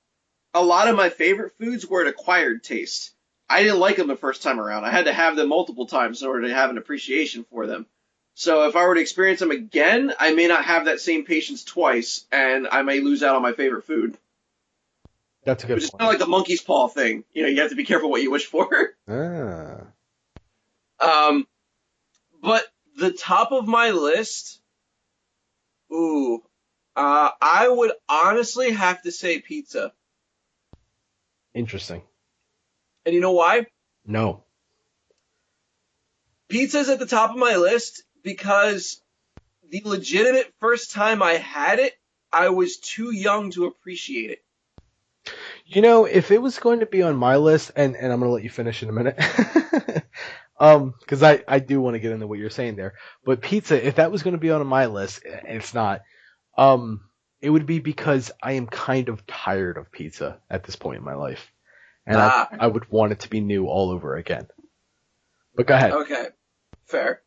a lot of my favorite foods were an acquired taste. I didn't like them the first time around. I had to have them multiple times in order to have an appreciation for them. So if I were to experience them again, I may not have that same patience twice, and I may lose out on my favorite food. That's a good Which is point. kind of like the monkey's paw thing. You have to be careful what you wish for. Ah, um, but the top of my list, ooh, I would honestly have to say pizza. interesting. And you know why? No. Pizza's at the top of my list because the legitimate first time I had it, I was too young to appreciate it. You know, if it was going to be on my list, and I'm going to let you finish in a minute, because I do want to get into what you're saying there. But pizza, if that was going to be on my list, and it's not, um, it would be because I am kind of tired of pizza at this point in my life, and Ah, I would want it to be new all over again. But go ahead. okay, fair.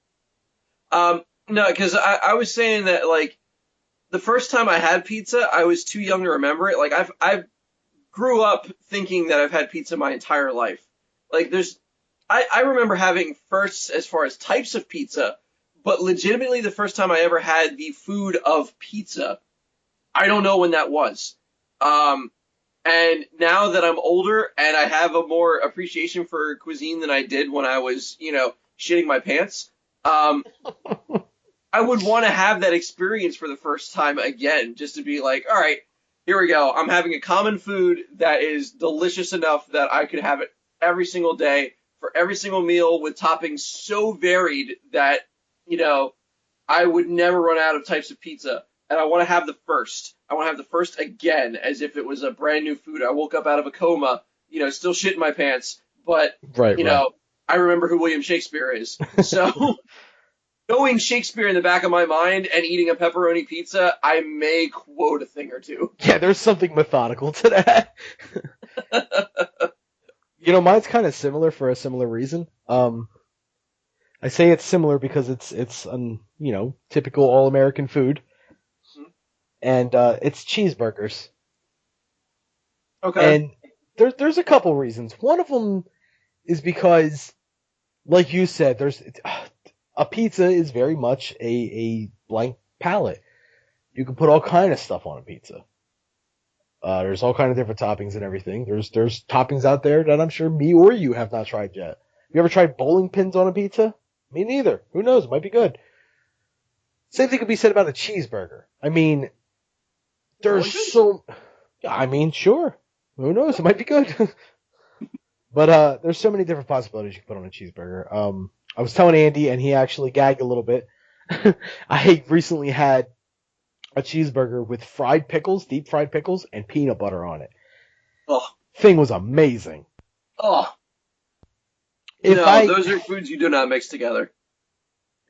No, because I was saying that like the first time I had pizza, I was too young to remember it. Like I've grew up thinking that I've had pizza my entire life. Like I remember having firsts as far as types of pizza, but legitimately the first time I ever had the food of pizza, I don't know when that was. Um, and now that I'm older and I have a more appreciation for cuisine than I did when I was, shitting my pants, um, I would want to have that experience for the first time again, just to be like, all right, here we go. I'm having a common food that is delicious enough that I could have it every single day for every single meal with toppings so varied that, you know, I would never run out of types of pizza. And I want to have the first. I want to have the first again as if it was a brand new food. I woke up out of a coma, still shitting my pants, but, Right, right. I remember who William Shakespeare is. So knowing Shakespeare in the back of my mind and eating a pepperoni pizza, I may quote a thing or two. Yeah, there's something methodical to that. Mine's kind of similar for a similar reason. I say it's similar because it's typical all American food, and it's cheeseburgers. Okay. And there's a couple reasons. One of them is because, like you said, there's a pizza is very much a blank palette. You can put all kind of stuff on a pizza. There's all kind of different toppings and everything. There's toppings out there that I'm sure me or you have not tried yet. You ever tried bowling pins on a pizza? Me neither. Who knows? It might be good. Same thing could be said about a cheeseburger. I mean, there's so. I mean, sure. Who knows? It might be good. But there's so many different possibilities you can put on a cheeseburger. I was telling Andy, and he actually gagged a little bit. I recently had a cheeseburger with fried pickles, deep fried pickles, and peanut butter on it. Oh, Thing was amazing. oh. If Those are foods you do not mix together.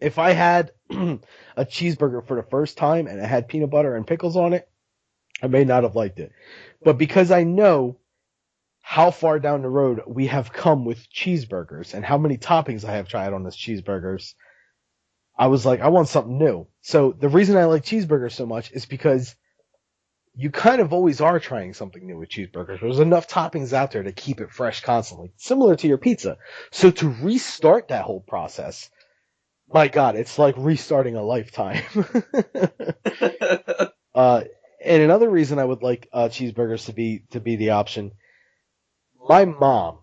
If I had a cheeseburger for the first time and it had peanut butter and pickles on it, I may not have liked it. But because I know how far down the road we have come with cheeseburgers and how many toppings I have tried on this cheeseburgers, I was like, I want something new. So the reason I like cheeseburgers so much is because you kind of always are trying something new with cheeseburgers. There's enough toppings out there to keep it fresh constantly, similar to your pizza. So to restart that whole process, my God, it's like restarting a lifetime. And another reason I would like cheeseburgers to be the option. My mom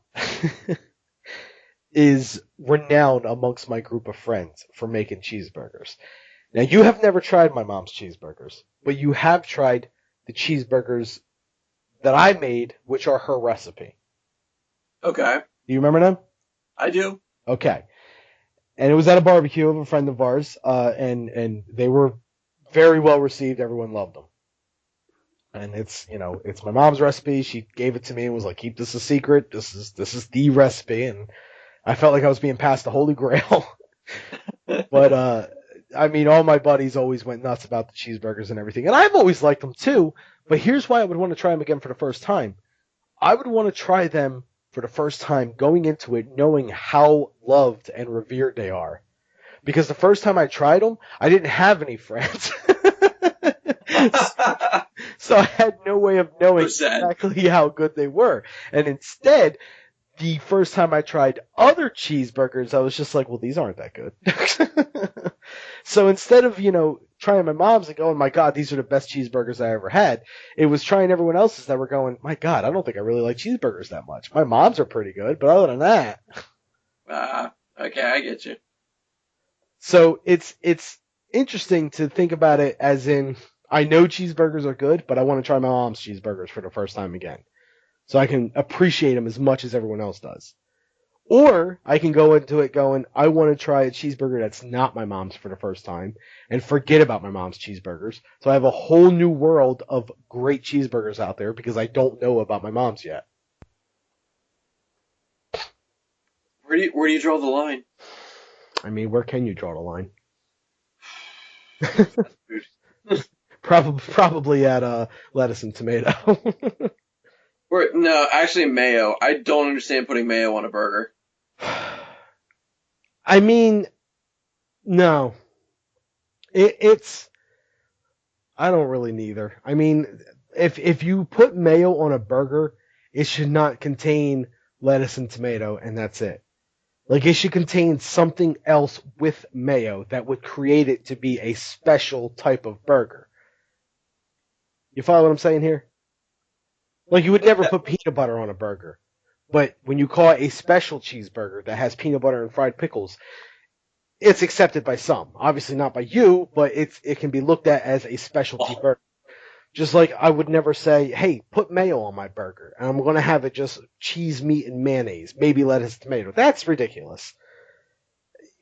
is renowned amongst my group of friends for making cheeseburgers. Now you have never tried my mom's cheeseburgers, but you have tried the cheeseburgers that I made, which are her recipe. Okay. Do you remember them? I do. Okay. And it was at a barbecue of a friend of ours, and they were very well received. Everyone loved them. And it's my mom's recipe. She gave it to me and was like, keep this a secret. This is the recipe. And I felt like I was being passed the Holy Grail. But, I mean, all my buddies always went nuts about the cheeseburgers and everything. And I've always liked them too. But here's why I would want to try them again for the first time. I would want to try them for the first time going into it knowing how loved and revered they are. Because the first time I tried them, I didn't have any friends. So I had no way of knowing exactly how good they were. And instead, the first time I tried other cheeseburgers, I was just like, well, these aren't that good. So instead of, trying my mom's and going, my God, these are the best cheeseburgers I ever had, it was trying everyone else's that were going, my God, I don't think I really like cheeseburgers that much. My mom's are pretty good, but other than that. Okay, I get you. So it's interesting to think about it as in, I know cheeseburgers are good, but I want to try my mom's cheeseburgers for the first time again. So I can appreciate them as much as everyone else does. Or I can go into it going, I want to try a cheeseburger that's not my mom's for the first time and forget about my mom's cheeseburgers. So I have a whole new world of great cheeseburgers out there because I don't know about my mom's yet. Where do you draw the line? I mean, where can you draw the line? Probably at lettuce and tomato. No, actually mayo. I don't understand putting mayo on a burger. I mean, no. It's I don't really neither. I mean, if you put mayo on a burger, it should not contain lettuce and tomato, and that's it. Like, it should contain something else with mayo that would create it to be a special type of burger. You follow what I'm saying here? Like, you would never put peanut butter on a burger. But when you call it a special cheeseburger that has peanut butter and fried pickles, it's accepted by some. Obviously not by you, but it can be looked at as a specialty burger. Just like I would never say, hey, put mayo on my burger, and I'm going to have it just cheese, meat, and mayonnaise, maybe lettuce, tomato. That's ridiculous.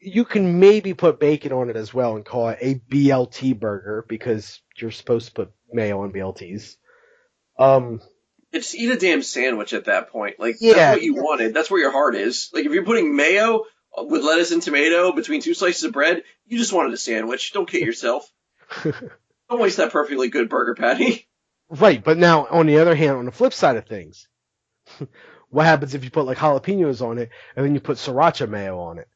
You can maybe put bacon on it as well and call it a BLT burger because you're supposed to put mayo on BLTs. Just eat a damn sandwich at that point. Like, yeah, that's what you wanted. That's where your heart is. Like, if you're putting mayo with lettuce and tomato between two slices of bread, you just wanted a sandwich. Don't kid yourself. Don't waste that perfectly good burger patty. Right, but now, on the other hand, on the flip side of things, what happens if you put, like, jalapenos on it, and then you put sriracha mayo on it?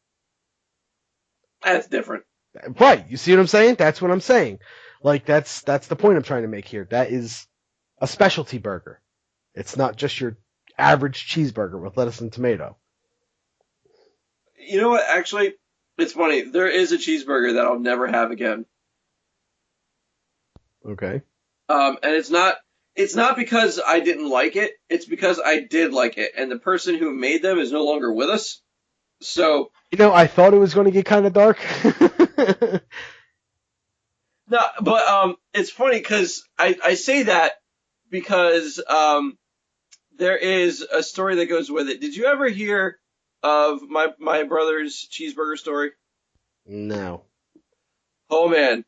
That's different. Right, you see what I'm saying? That's what I'm saying. Like, that's the point I'm trying to make here. That is a specialty burger. It's not just your average cheeseburger with lettuce and tomato. You know what? Actually, it's funny. There is a cheeseburger that I'll never have again. Okay. And it's not because I didn't like it. It's because I did like it, and the person who made them is no longer with us. So, I thought it was going to get kind of dark. No, but it's funny because I say that because there is a story that goes with it. Did you ever hear of my brother's cheeseburger story? No. Oh man.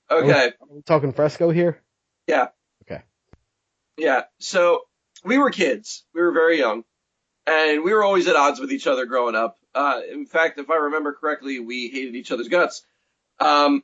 Okay. Are we talking Fresco here? Yeah. Okay. Yeah. So we were kids. We were very young, and we were always at odds with each other growing up. In fact, if I remember correctly, we hated each other's guts. And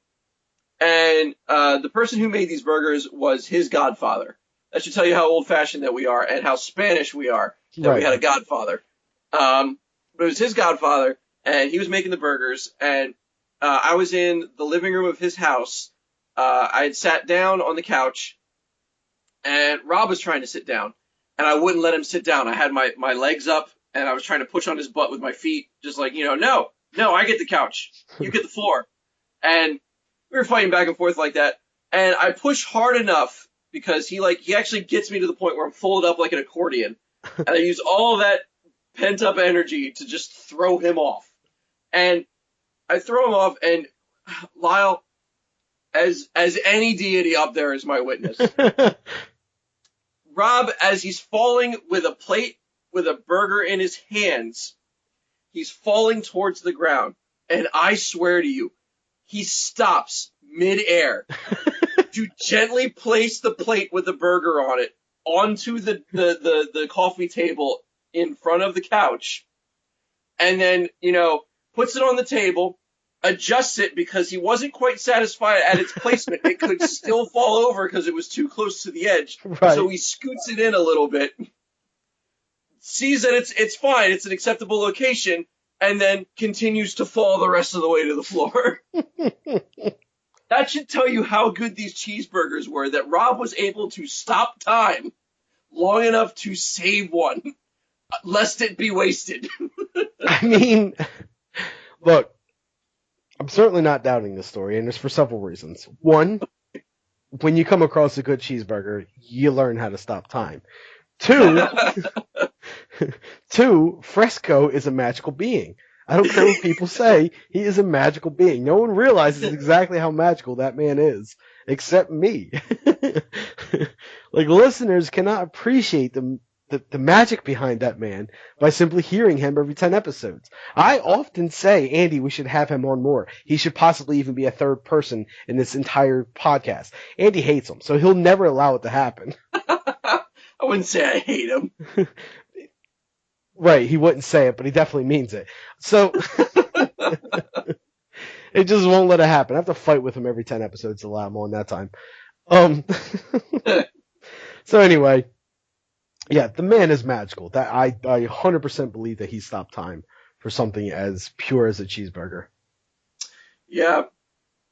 the person who made these burgers was his godfather. That should tell you how old-fashioned that we are and how Spanish we are that we had a godfather. But it was his godfather, and he was making the burgers, and I was in the living room of his house. I had sat down on the couch, and Rob was trying to sit down, and I wouldn't let him sit down. I had my legs up, and I was trying to push on his butt with my feet, just like, no, I get the couch. You get the floor. And we were fighting back and forth like that, and I pushed hard enough because he actually gets me to the point where I'm folded up like an accordion, and I use all that pent up energy to just throw him off. And I throw him off, and Lyle, as any deity up there is my witness. Rob, as he's falling with a plate with a burger in his hands, he's falling towards the ground, and I swear to you, he stops mid-air to gently place the plate with the burger on it onto the coffee table in front of the couch, and then, puts it on the table, adjusts it because he wasn't quite satisfied at its placement. It could still fall over because it was too close to the edge. Right. So he scoots it in a little bit, sees that it's fine, it's an acceptable location, and then continues to fall the rest of the way to the floor. That should tell you how good these cheeseburgers were, that Rob was able to stop time long enough to save one, lest it be wasted. I mean, look, I'm certainly not doubting this story, and it's for several reasons. One, when you come across a good cheeseburger, you learn how to stop time. Two, Fresco is a magical being. I don't care what people say, he is a magical being. No one realizes exactly how magical that man is, except me. Like, listeners cannot appreciate the magic behind that man by simply hearing him every 10 episodes. I often say, Andy, we should have him on more. He should possibly even be a third person in this entire podcast. Andy hates him, so he'll never allow it to happen. I wouldn't say I hate him. Right, he wouldn't say it, but he definitely means it. So, it just won't let it happen. I have to fight with him every 10 episodes to allow him on that time. So anyway, yeah, the man is magical. That I 100% believe that he stopped time for something as pure as a cheeseburger. Yeah,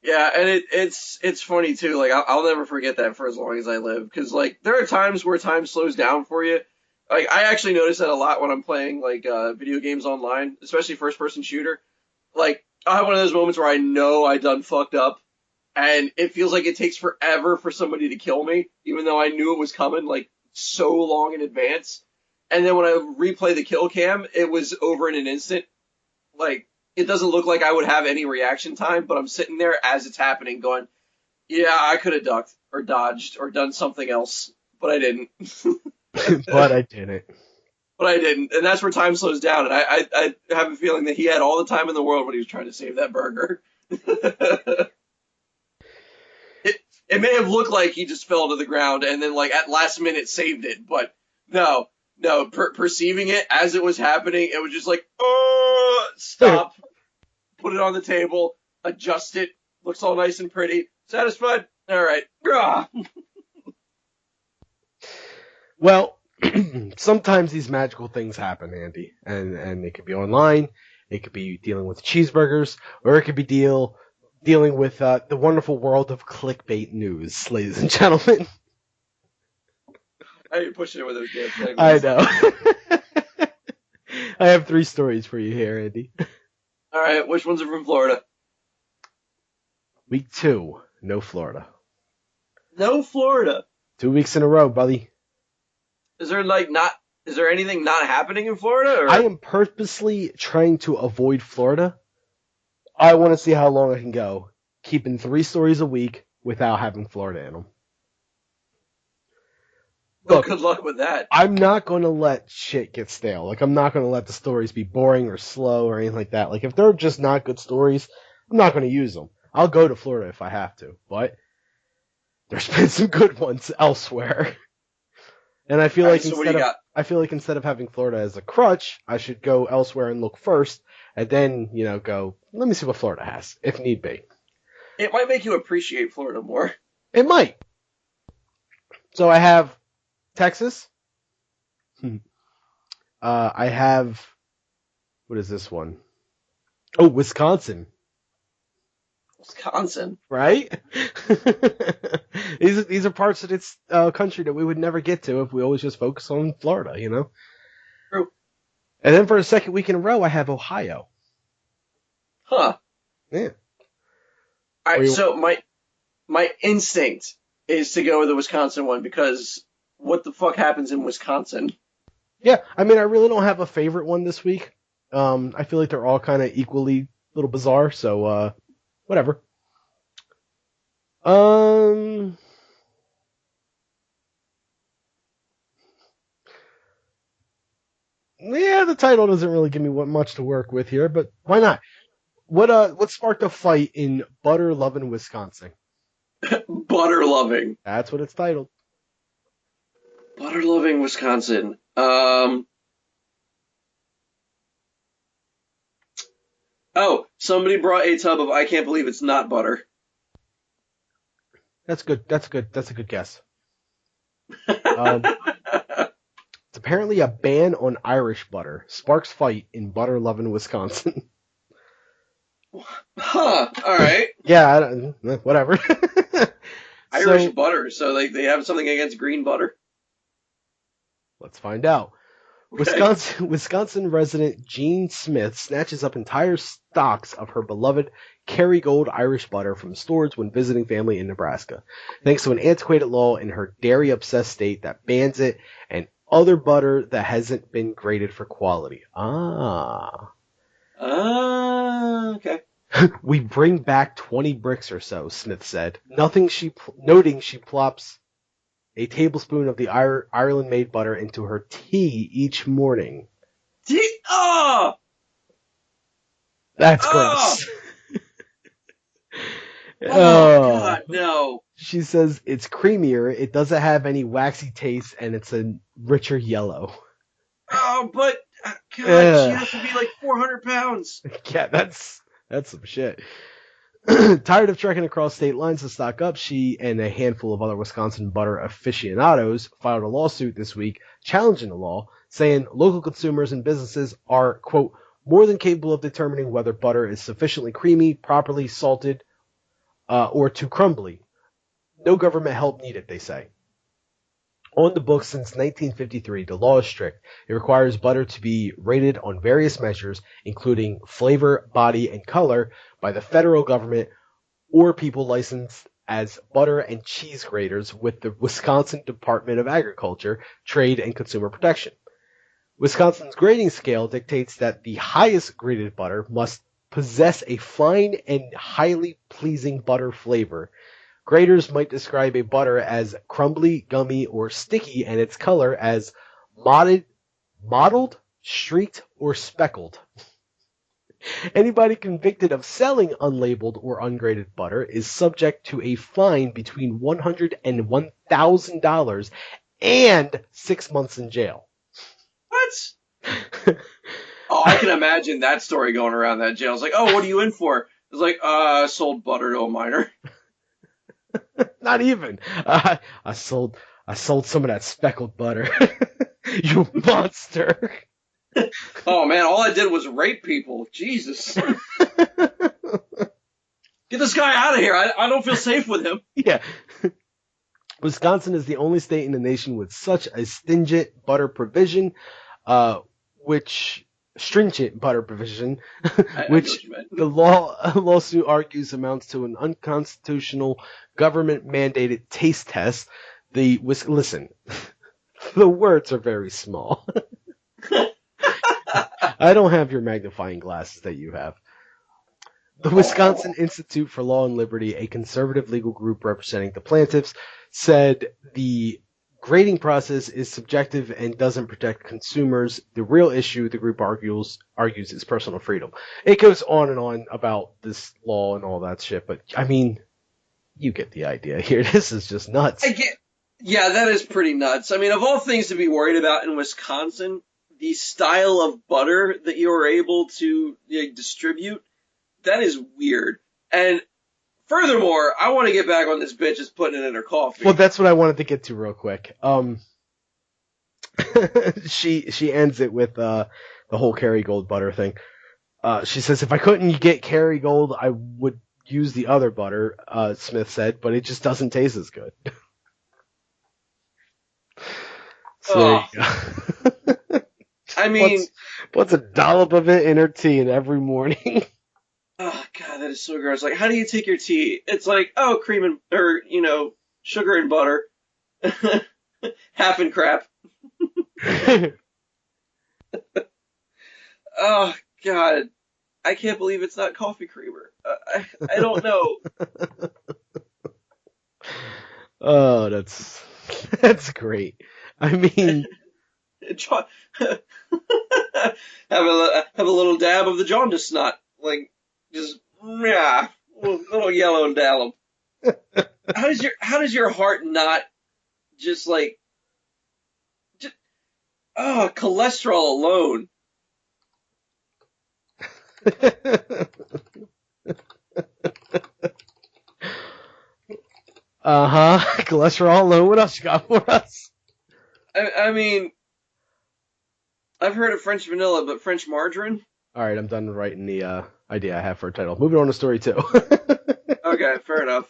and it's funny too. Like, I'll never forget that for as long as I live, because like there are times where time slows down for you. Like, I actually notice that a lot when I'm playing like video games online, especially first person shooter. Like, I have one of those moments where I know I done fucked up, and it feels like it takes forever for somebody to kill me, even though I knew it was coming like so long in advance. And then when I replay the kill cam, it was over in an instant. Like, it doesn't look like I would have any reaction time, but I'm sitting there as it's happening going, yeah, I could have ducked or dodged or done something else, but I didn't. But I didn't. But I didn't. And that's where time slows down. And I have a feeling that he had all the time in the world when he was trying to save that burger. It may have looked like he just fell to the ground and then, like, at last minute saved it. But no, perceiving it as it was happening, it was just like, oh, stop, put it on the table, adjust it, looks all nice and pretty. Satisfied? All right. Well, sometimes these magical things happen, Andy, and it could be online, it could be dealing with cheeseburgers, or it could be dealing with the wonderful world of clickbait news, ladies and gentlemen. I ain't pushing it with those damn segments. I know. I have 3 stories for you here, Andy. All right, which ones are from Florida? Week 2, no Florida. No Florida. 2 weeks in a row, buddy. Is there anything not happening in Florida? Or? I am purposely trying to avoid Florida. I want to see how long I can go, keeping 3 stories a week without having Florida in them. Well, good luck with that. I'm not going to let shit get stale. Like, I'm not going to let the stories be boring or slow or anything like that. Like, if they're just not good stories, I'm not going to use them. I'll go to Florida if I have to, but there's been some good ones elsewhere. And I feel like instead of having Florida as a crutch, I should go elsewhere and look first, and then, go, let me see what Florida has, if need be. It might make you appreciate Florida more. It might. So I have Texas. I have, what is this one? Oh, Wisconsin. Wisconsin. Right? These are parts of its country that we would never get to if we always just focus on Florida, True. And then for the second week in a row, I have Ohio. Huh. Yeah. All right, so my instinct is to go with the Wisconsin one because what the fuck happens in Wisconsin? Yeah, I mean, I really don't have a favorite one this week. I feel like they're all kind of equally a little bizarre, so whatever. Yeah, the title doesn't really give me much to work with here, but why not? What sparked a fight in Butter Lovin', Wisconsin? Butter loving. That's what it's titled. Butter loving Wisconsin. Oh, somebody brought a tub of I can't believe it's not butter. That's good. That's good. That's a good guess. It's apparently a ban on Irish butter. Sparks fight in Butter Lovin', Wisconsin. Huh. All right. Yeah, whatever. Irish butter. So they have something against green butter? Let's find out. Okay. Wisconsin resident Jean Smith snatches up entire stocks of her beloved Kerrygold Irish butter from stores when visiting family in Nebraska, thanks to an antiquated law in her dairy-obsessed state that bans it and other butter that hasn't been graded for quality. Okay. We bring back 20 bricks or so, Smith said, noting she plops a tablespoon of the Ireland-made butter into her tea each morning. Oh! That's Oh! gross. Oh, God, no. She says it's creamier, it doesn't have any waxy taste, and it's a richer yellow. Oh, but, God, she has to be like 400 pounds. Yeah, that's some shit. Tired of trekking across state lines to stock up, she and a handful of other Wisconsin butter aficionados filed a lawsuit this week challenging the law, saying local consumers and businesses are, quote, more than capable of determining whether butter is sufficiently creamy, properly salted, or too crumbly. No government help needed, they say. On the books since 1953, the law is strict. It requires butter to be rated on various measures, including flavor, body, and color, by the federal government or people licensed as butter and cheese graders with the Wisconsin Department of Agriculture, Trade, and Consumer Protection. Wisconsin's grading scale dictates that the highest graded butter must possess a fine and highly pleasing butter flavor. Graders might describe a butter as crumbly, gummy, or sticky, and its color as mottled, streaked, or speckled. Anybody convicted of selling unlabeled or ungraded butter is subject to a fine between $100 and $1,000 and 6 months in jail. What? Oh, I can imagine that story going around that jail. It's like, oh, what are you in for? It's like, I sold butter to a minor. Not even. I sold some of that speckled butter. You monster. Oh man, all I did was rape people. Jesus. Get this guy out of here. I don't feel safe with him. Yeah. Wisconsin is the only state in the nation with such a stringent butter provision, which the lawsuit argues amounts to an unconstitutional government-mandated taste test. Listen, the words are very small. I don't have your magnifying glasses that you have. The Wisconsin Institute for Law and Liberty, a conservative legal group representing the plaintiffs, said the grading process is subjective and doesn't protect consumers. The real issue, the group argues is personal freedom. It goes on and on about this law and all that shit, but I mean, you get the idea here. This is just nuts. Yeah, that is pretty nuts. I mean, of all things to be worried about in Wisconsin, the style of butter that you are able to distribute, that is weird. And furthermore, I want to get back on this bitch is putting it in her coffee. Well, that's what I wanted to get to real quick. She ends it with the whole Kerrygold butter thing. She says, if I couldn't get Kerrygold, I would use the other butter, Smith said, but it just doesn't taste as good. So there you go. I mean, puts a dollop of it in her tea every morning. Oh God, that is so gross. Like, how do you take your tea? It's like, oh, cream and, sugar and butter, half and crap. Oh God, I can't believe it's not coffee creamer. I don't know. Oh, that's great. I mean, have a little dab of the jaundice snot, like just yeah, little yellow dallop. How does your heart not just like just cholesterol alone? Cholesterol alone. What else you got for us? I mean, I've heard of French vanilla, but French margarine? All right, I'm done writing the idea I have for a title. Moving on to story 2. Okay, fair enough.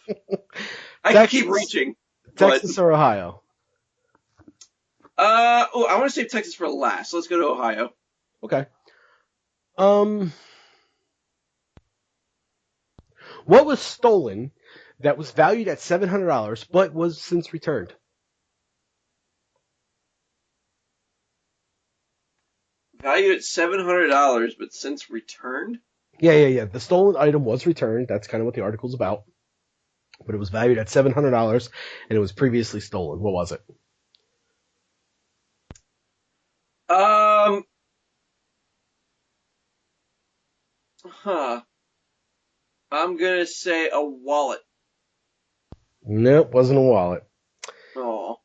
I can keep reaching. Texas or Ohio? I want to save Texas for last. Let's go to Ohio. Okay. What was stolen that was valued at $700 but was since returned? Valued at $700 but since returned? Yeah. The stolen item was returned. That's kind of what the article's about. But it was valued at $700 and it was previously stolen. What was it? I'm gonna say a wallet. Nope, wasn't a wallet. Oh.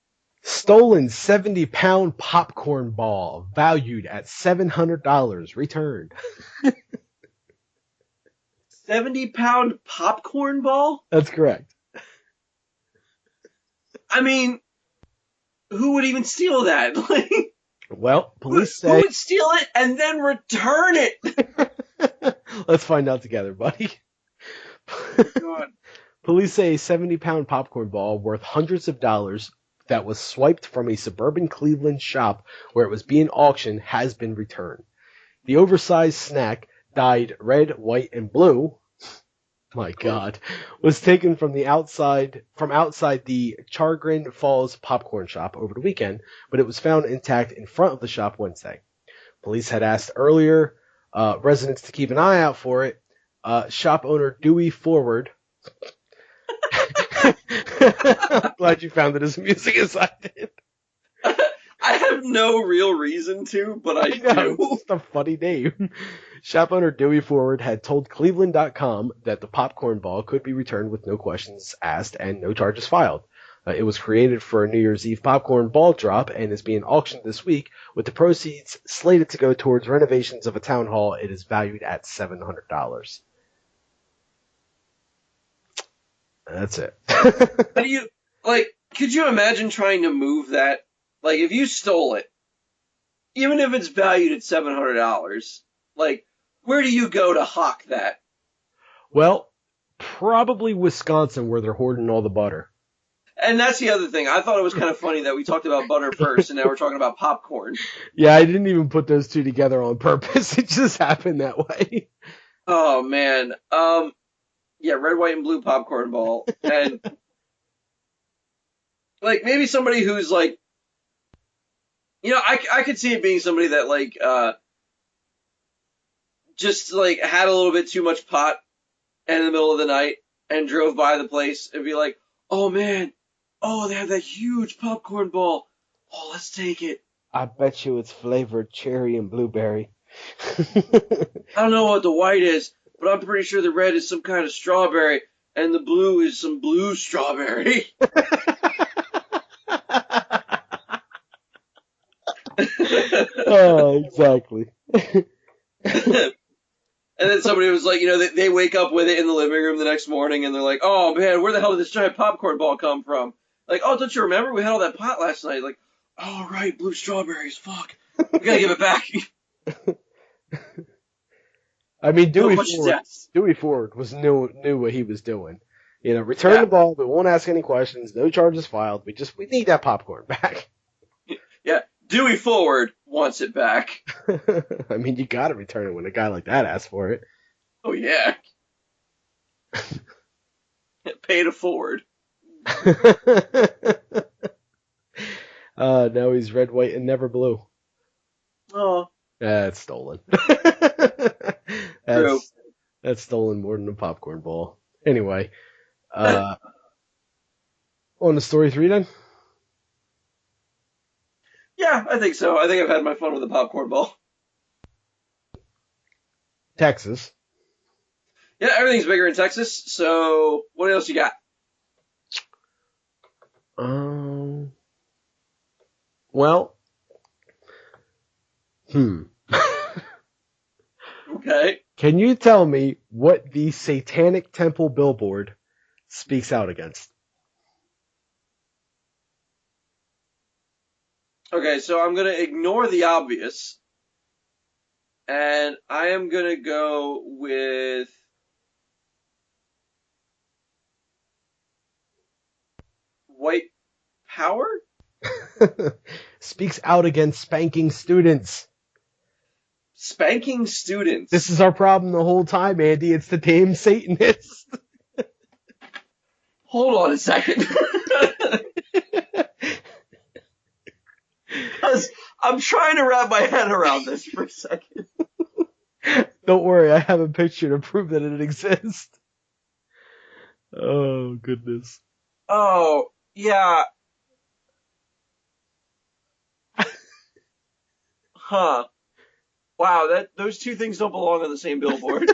Stolen 70-pound popcorn ball valued at $700 returned. 70-pound popcorn ball? That's correct. I mean, who would even steal that? Well, police say... Who would steal it and then return it? Let's find out together, buddy. God. Police say a 70-pound popcorn ball worth hundreds of dollars that was swiped from a suburban Cleveland shop where it was being auctioned has been returned. The oversized snack, dyed red, white, and blue, my God, was taken from outside the Chagrin Falls popcorn shop over the weekend, but it was found intact in front of the shop Wednesday. Police had asked earlier residents to keep an eye out for it. Shop owner Dewey Forward. I'm glad you found it as amusing as I did. I have no real reason to, but I know, do. It's just a funny name. Shop owner Dewey Forward had told Cleveland.com that the popcorn ball could be returned with no questions asked and no charges filed. It was created for a New Year's Eve popcorn ball drop and is being auctioned this week, with the proceeds slated to go towards renovations of a town hall. It is valued at $700. That's it. How do you, could you imagine trying to move that? Like, if you stole it, even if it's valued at $700, where do you go to hawk that? Well, probably Wisconsin, where they're hoarding all the butter. And that's the other thing. I thought it was kind of funny that we talked about butter first, and now we're talking about popcorn. Yeah, I didn't even put those two together on purpose. It just happened that way. Oh, man. Yeah, red, white, and blue popcorn ball. And, maybe somebody who's, I could see it being somebody that, just, had a little bit too much pot and in the middle of the night and drove by the place and be like, oh, man, they have that huge popcorn ball. Oh, let's take it. I bet you it's flavored cherry and blueberry. I don't know what the white is, but I'm pretty sure the red is some kind of strawberry and the blue is some blue strawberry. Oh, exactly. And then somebody was like, they wake up with it in the living room the next morning and they're like, oh man, where the hell did this giant popcorn ball come from? Like, oh, don't you remember? We had all that pot last night. Like, oh, right, blue strawberries. Fuck. We gotta give it back. I mean, Dewey Ford knew what he was doing. Return the ball, but won't ask any questions. No charges filed. We need that popcorn back. Yeah, Dewey Forward wants it back. I mean, you gotta return it when a guy like that asks for it. Oh yeah. Pay to forward. Now he's red, white, and never blue. Oh, That's stolen. true. That's stolen more than a popcorn ball. Anyway, on to story 3 then. Yeah, I think so. I think I've had my fun with the popcorn ball. Texas. Yeah, everything's bigger in Texas. So what else you got? Well, Okay. Can you tell me what the Satanic Temple billboard speaks out against? Okay, so I'm gonna ignore the obvious, and I am gonna go with white power. Speaks out against spanking students. Spanking students. This is our problem the whole time, Andy. It's the damn Satanists. Hold on a second. Because I'm trying to wrap my head around this for a second. Don't worry, I have a picture to prove that it exists. Oh, goodness. Oh, yeah. Huh. Wow, those two things don't belong on the same billboard.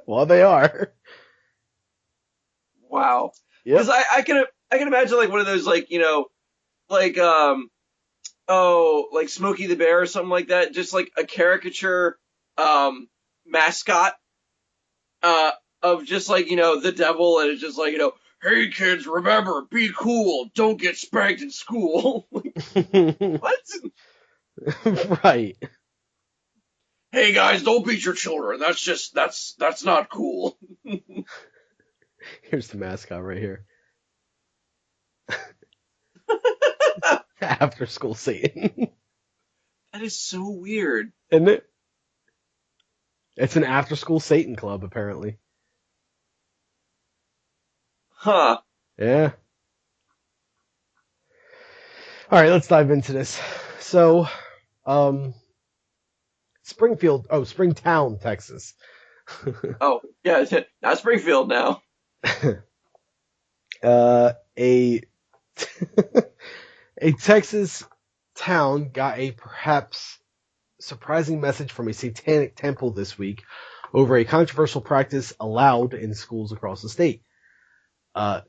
Well, they are. Wow. Yep. Because I can imagine like one of those like, like like Smokey the Bear or something like that, just like a caricature mascot of just like, the devil, and it's just like, hey kids, remember, be cool, don't get spanked in school. What? Right. Hey guys, don't beat your children. That's not cool. Here's the mascot right here. After school Satan. That is so weird. Isn't it? It's an after school Satan club, apparently. Huh. Yeah. Alright, let's dive into this. So, Springtown, Texas. Oh, yeah, not Springfield now. A Texas town got a perhaps surprising message from a satanic temple this week over a controversial practice allowed in schools across the state.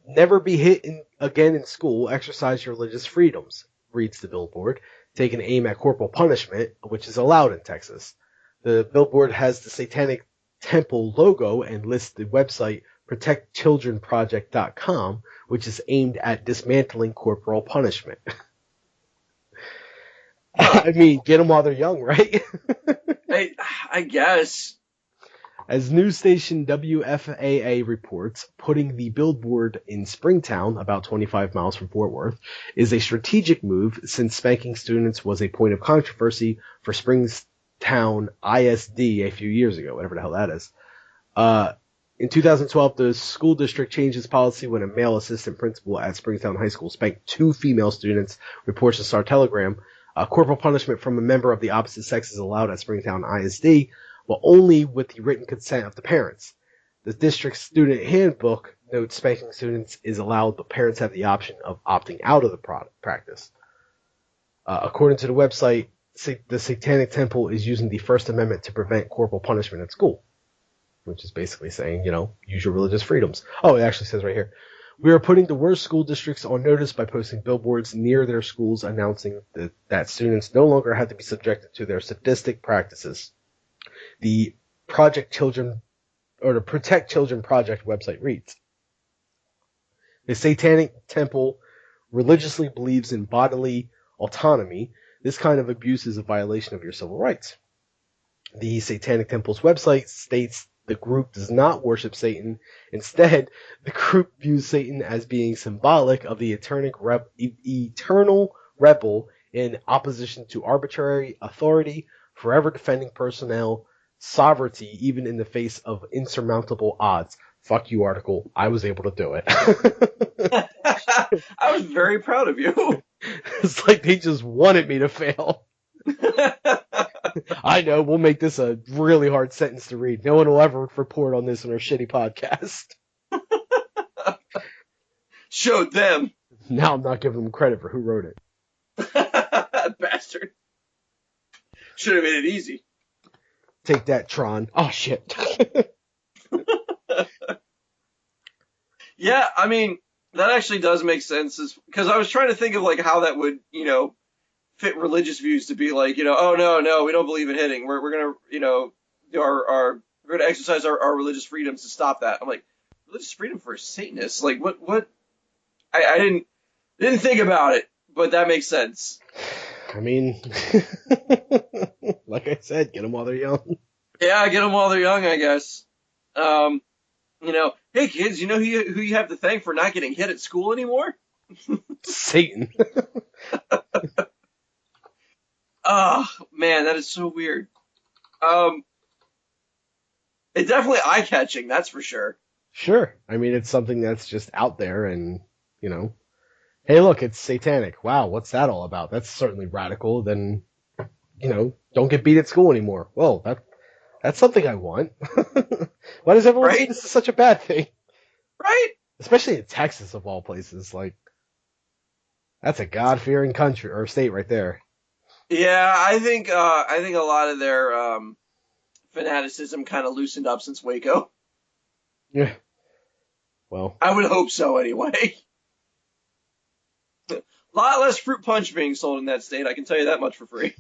Never be hit again in school, exercise your religious freedoms, reads the billboard, taking aim at corporal punishment, which is allowed in Texas. The billboard has the Satanic Temple logo and lists the website protectchildrenproject.com, which is aimed at dismantling corporal punishment. I mean, get them while they're young, right? I guess. As news station WFAA reports, putting the billboard in Springtown, about 25 miles from Fort Worth, is a strategic move since spanking students was a point of controversy for Springtown ISD a few years ago, whatever the hell that is. In 2012, the school district changed its policy when a male assistant principal at Springtown High School spanked 2 female students, reports the Star-Telegram. Corporal punishment from a member of the opposite sex is allowed at Springtown ISD, but only with the written consent of the parents. The district's student handbook notes spanking students is allowed, but parents have the option of opting out of the practice. According to the website, the Satanic Temple is using the First Amendment to prevent corporal punishment at school, which is basically saying, use your religious freedoms. Oh, it actually says right here, we are putting the worst school districts on notice by posting billboards near their schools announcing that students no longer have to be subjected to their sadistic practices. The Protect Children Project website reads, the Satanic Temple religiously believes in bodily autonomy. This kind of abuse is a violation of your civil rights. The Satanic Temple's website states the group does not worship Satan. Instead, the group views Satan as being symbolic of the eternal rebel in opposition to arbitrary authority, forever defending personal sovereignty even in the face of insurmountable odds. fuck you article. I was able to do it. I was very proud of you. It's like they just wanted me to fail. I know, we'll make this a really hard sentence to read. No one will ever report on this on our shitty podcast. Showed them. Now I'm not giving them credit for who wrote it. Bastard. Should have made it easy. Take that, Tron. Oh, shit. Yeah, I mean, that actually does make sense, because I was trying to think of, like, how that would, fit religious views to be like, oh, no, we don't believe in hitting. We're going to, do we're going to exercise our religious freedoms to stop that. I'm like, religious freedom for a Satanist? Like, what? I didn't think about it, but that makes sense. I mean, like I said, get them while they're young. Yeah, get them while they're young, I guess. Hey kids, who you have to thank for not getting hit at school anymore? Satan. Oh, man, that is so weird. It's definitely eye-catching, that's for sure. Sure. I mean, it's something that's just out there and, hey, look, it's satanic. Wow, what's that all about? That's certainly radical. Then, don't get beat at school anymore. Well, that's something I want. Why does everyone say this is such a bad thing? Right? Especially in Texas, of all places. Like, that's a God-fearing country or state right there. Yeah, I think a lot of their fanaticism kind of loosened up since Waco. Yeah. Well, I would hope so anyway. A lot less fruit punch being sold in that state, I can tell you that much for free.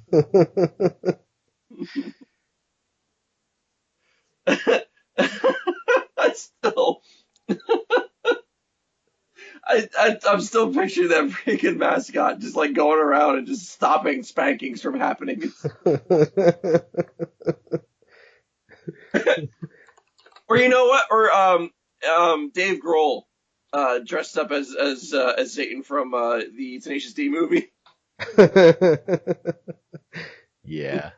I'm still picturing that freaking mascot just like going around and just stopping spankings from happening. Or you know what? Or Dave Grohl dressed up as Satan from the Tenacious D movie. Yeah.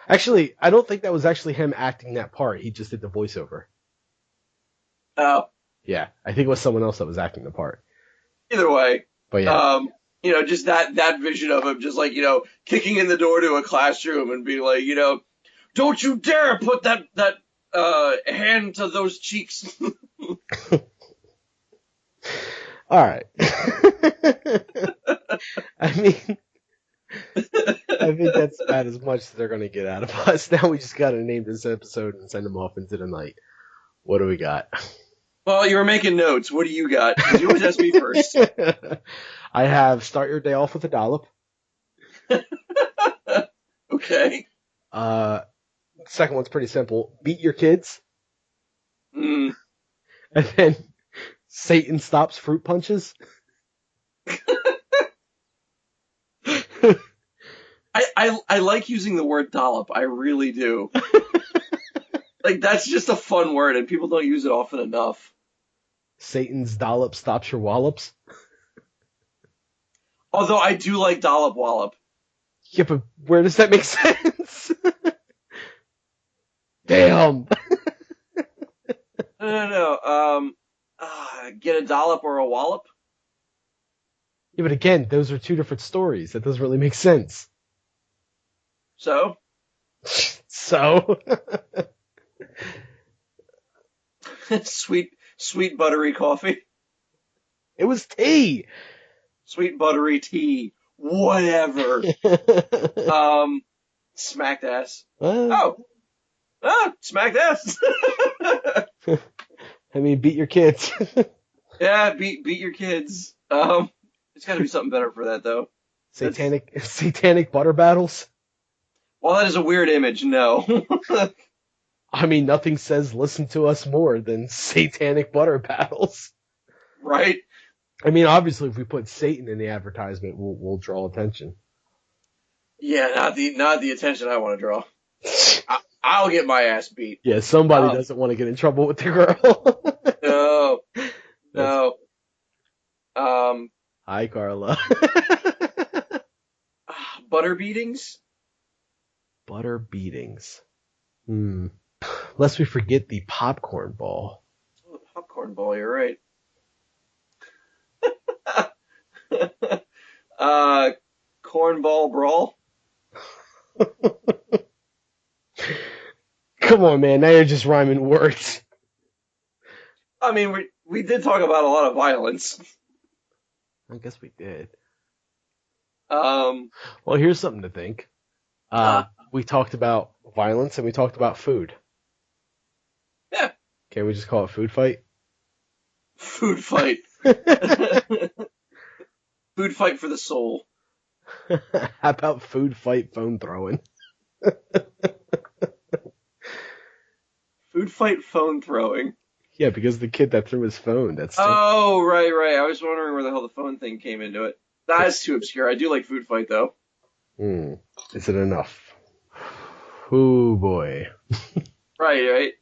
Actually, I don't think that was actually him acting that part. He just did the voiceover. Oh. Yeah, I think it was someone else that was acting the part. Either way. But yeah. Just that vision of him just like, kicking in the door to a classroom and being like, don't you dare put that hand to those cheeks. All right. I mean, I think that's about as much as they're going to get out of us. Now we just got to name this episode and send them off into the night. What do we got? Well, you were making notes. What do you got? 'Cause you always ask me first. I have start your day off with a dollop. Okay. Second one's pretty simple. Beat your kids. Mm. And then Satan stops fruit punches. I like using the word dollop. I really do. Like, that's just a fun word, and people don't use it often enough. Satan's dollop stops your wallops. Although I do like dollop wallop. Yeah, but where does that make sense? Damn. No. Get a dollop or a wallop? Yeah, but again, those are two different stories. That doesn't really make sense. So? So? Sweet buttery coffee. It was tea. Sweet buttery tea. Whatever. Smacked ass. Smacked ass. I mean, beat your kids. Yeah, beat your kids. It's got to be something better for that though. Satanic butter battles. Well, that is a weird image. No. I mean, nothing says listen to us more than satanic butter battles. Right. I mean, obviously, if we put Satan in the advertisement, we'll draw attention. Yeah, not the attention I want to draw. I'll get my ass beat. Yeah, somebody doesn't want to get in trouble with the girl. No. Hi, Carla. Butter beatings? Butter beatings. Lest we forget the popcorn ball. Oh, the popcorn ball, you're right. Cornball brawl. Come on, man. Now you're just rhyming words. I mean, we did talk about a lot of violence. I guess we did. Um, Well, here's something to think. We talked about violence and we talked about food. Yeah. Can we just call it food fight? Food fight. Food fight for the soul. How about food fight phone throwing? Food fight phone throwing. Yeah, because the kid that threw his phone, that's Oh, right. I was wondering where the hell the phone thing came into it. That's too obscure. I do like food fight, though. Is it enough? Oh boy. Right.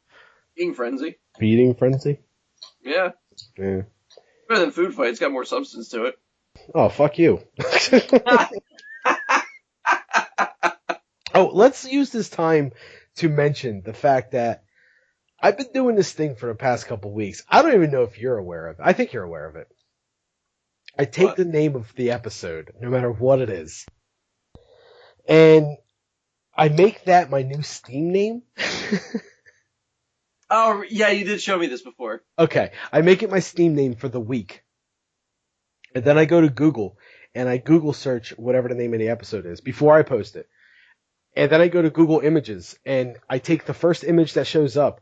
Eating frenzy. Feeding frenzy? Yeah. Yeah. Better than food fight. It's got more substance to it. Oh, fuck you. Oh, let's use this time to mention the fact that I've been doing this thing for the past couple weeks. I don't even know if you're aware of it. I think you're aware of it. I take What? the name of the episode, no matter what it is, and I make that my new Steam name. Oh, yeah, you did show me this before. Okay, I make it my Steam name for the week. And then I go to Google, and I Google search whatever the name of the episode is before I post it. And then I go to Google Images, and I take the first image that shows up,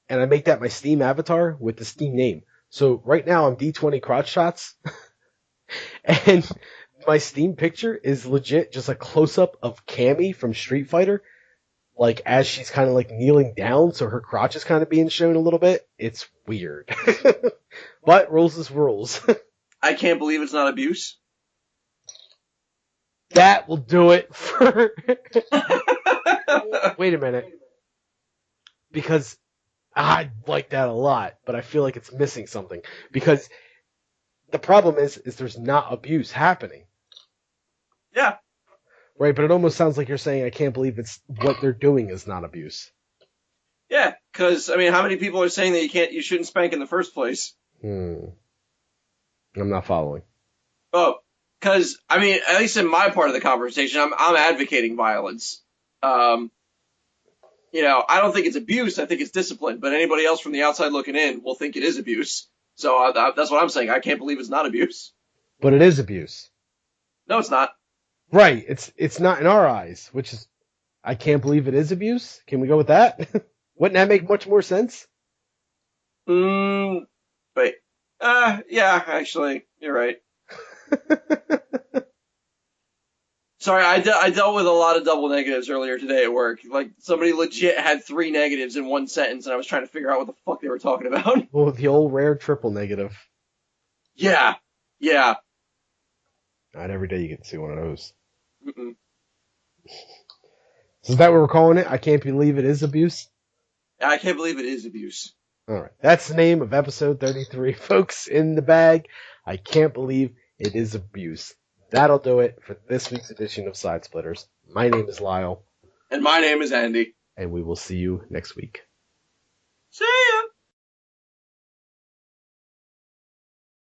and I make that my Steam avatar with the Steam name. So right now I'm D20 Crotch Shots, and my Steam picture is legit just a close-up of Cammy from Street Fighter, like as she's kind of like kneeling down, so her crotch is kind of being shown a little bit. It's weird. But rules is rules. I can't believe it's not abuse. That will do it for... Wait a minute. Because I like that a lot, but I feel like it's missing something. Because the problem is there's not abuse happening. Yeah. Right, but it almost sounds like you're saying I can't believe it's what they're doing is not abuse. Yeah, because, I mean, how many people are saying that you shouldn't spank in the first place? I'm not following. Oh, because, I mean, at least in my part of the conversation, I'm advocating violence. I don't think it's abuse, I think it's discipline, but anybody else from the outside looking in will think it is abuse. So that's what I'm saying. I can't believe it's not abuse. But it is abuse. No, it's not. Right, it's not in our eyes, which is, I can't believe it is abuse. Can we go with that? Wouldn't that make much more sense? Wait. Yeah, actually, you're right. Sorry, I dealt with a lot of double negatives earlier today at work. Like, somebody legit had 3 negatives in one sentence, and I was trying to figure out what the fuck they were talking about. Well, the old rare triple negative. Yeah. Not every day you get to see one of those. Mm-mm. So is that what we're calling it? I can't believe it is abuse? I can't believe it is abuse. Alright, that's the name of episode 33, folks, in the bag. I can't believe it is abuse. That'll do it for this week's edition of Side Splitters. My name is Lyle. And my name is Andy. And we will see you next week. See ya!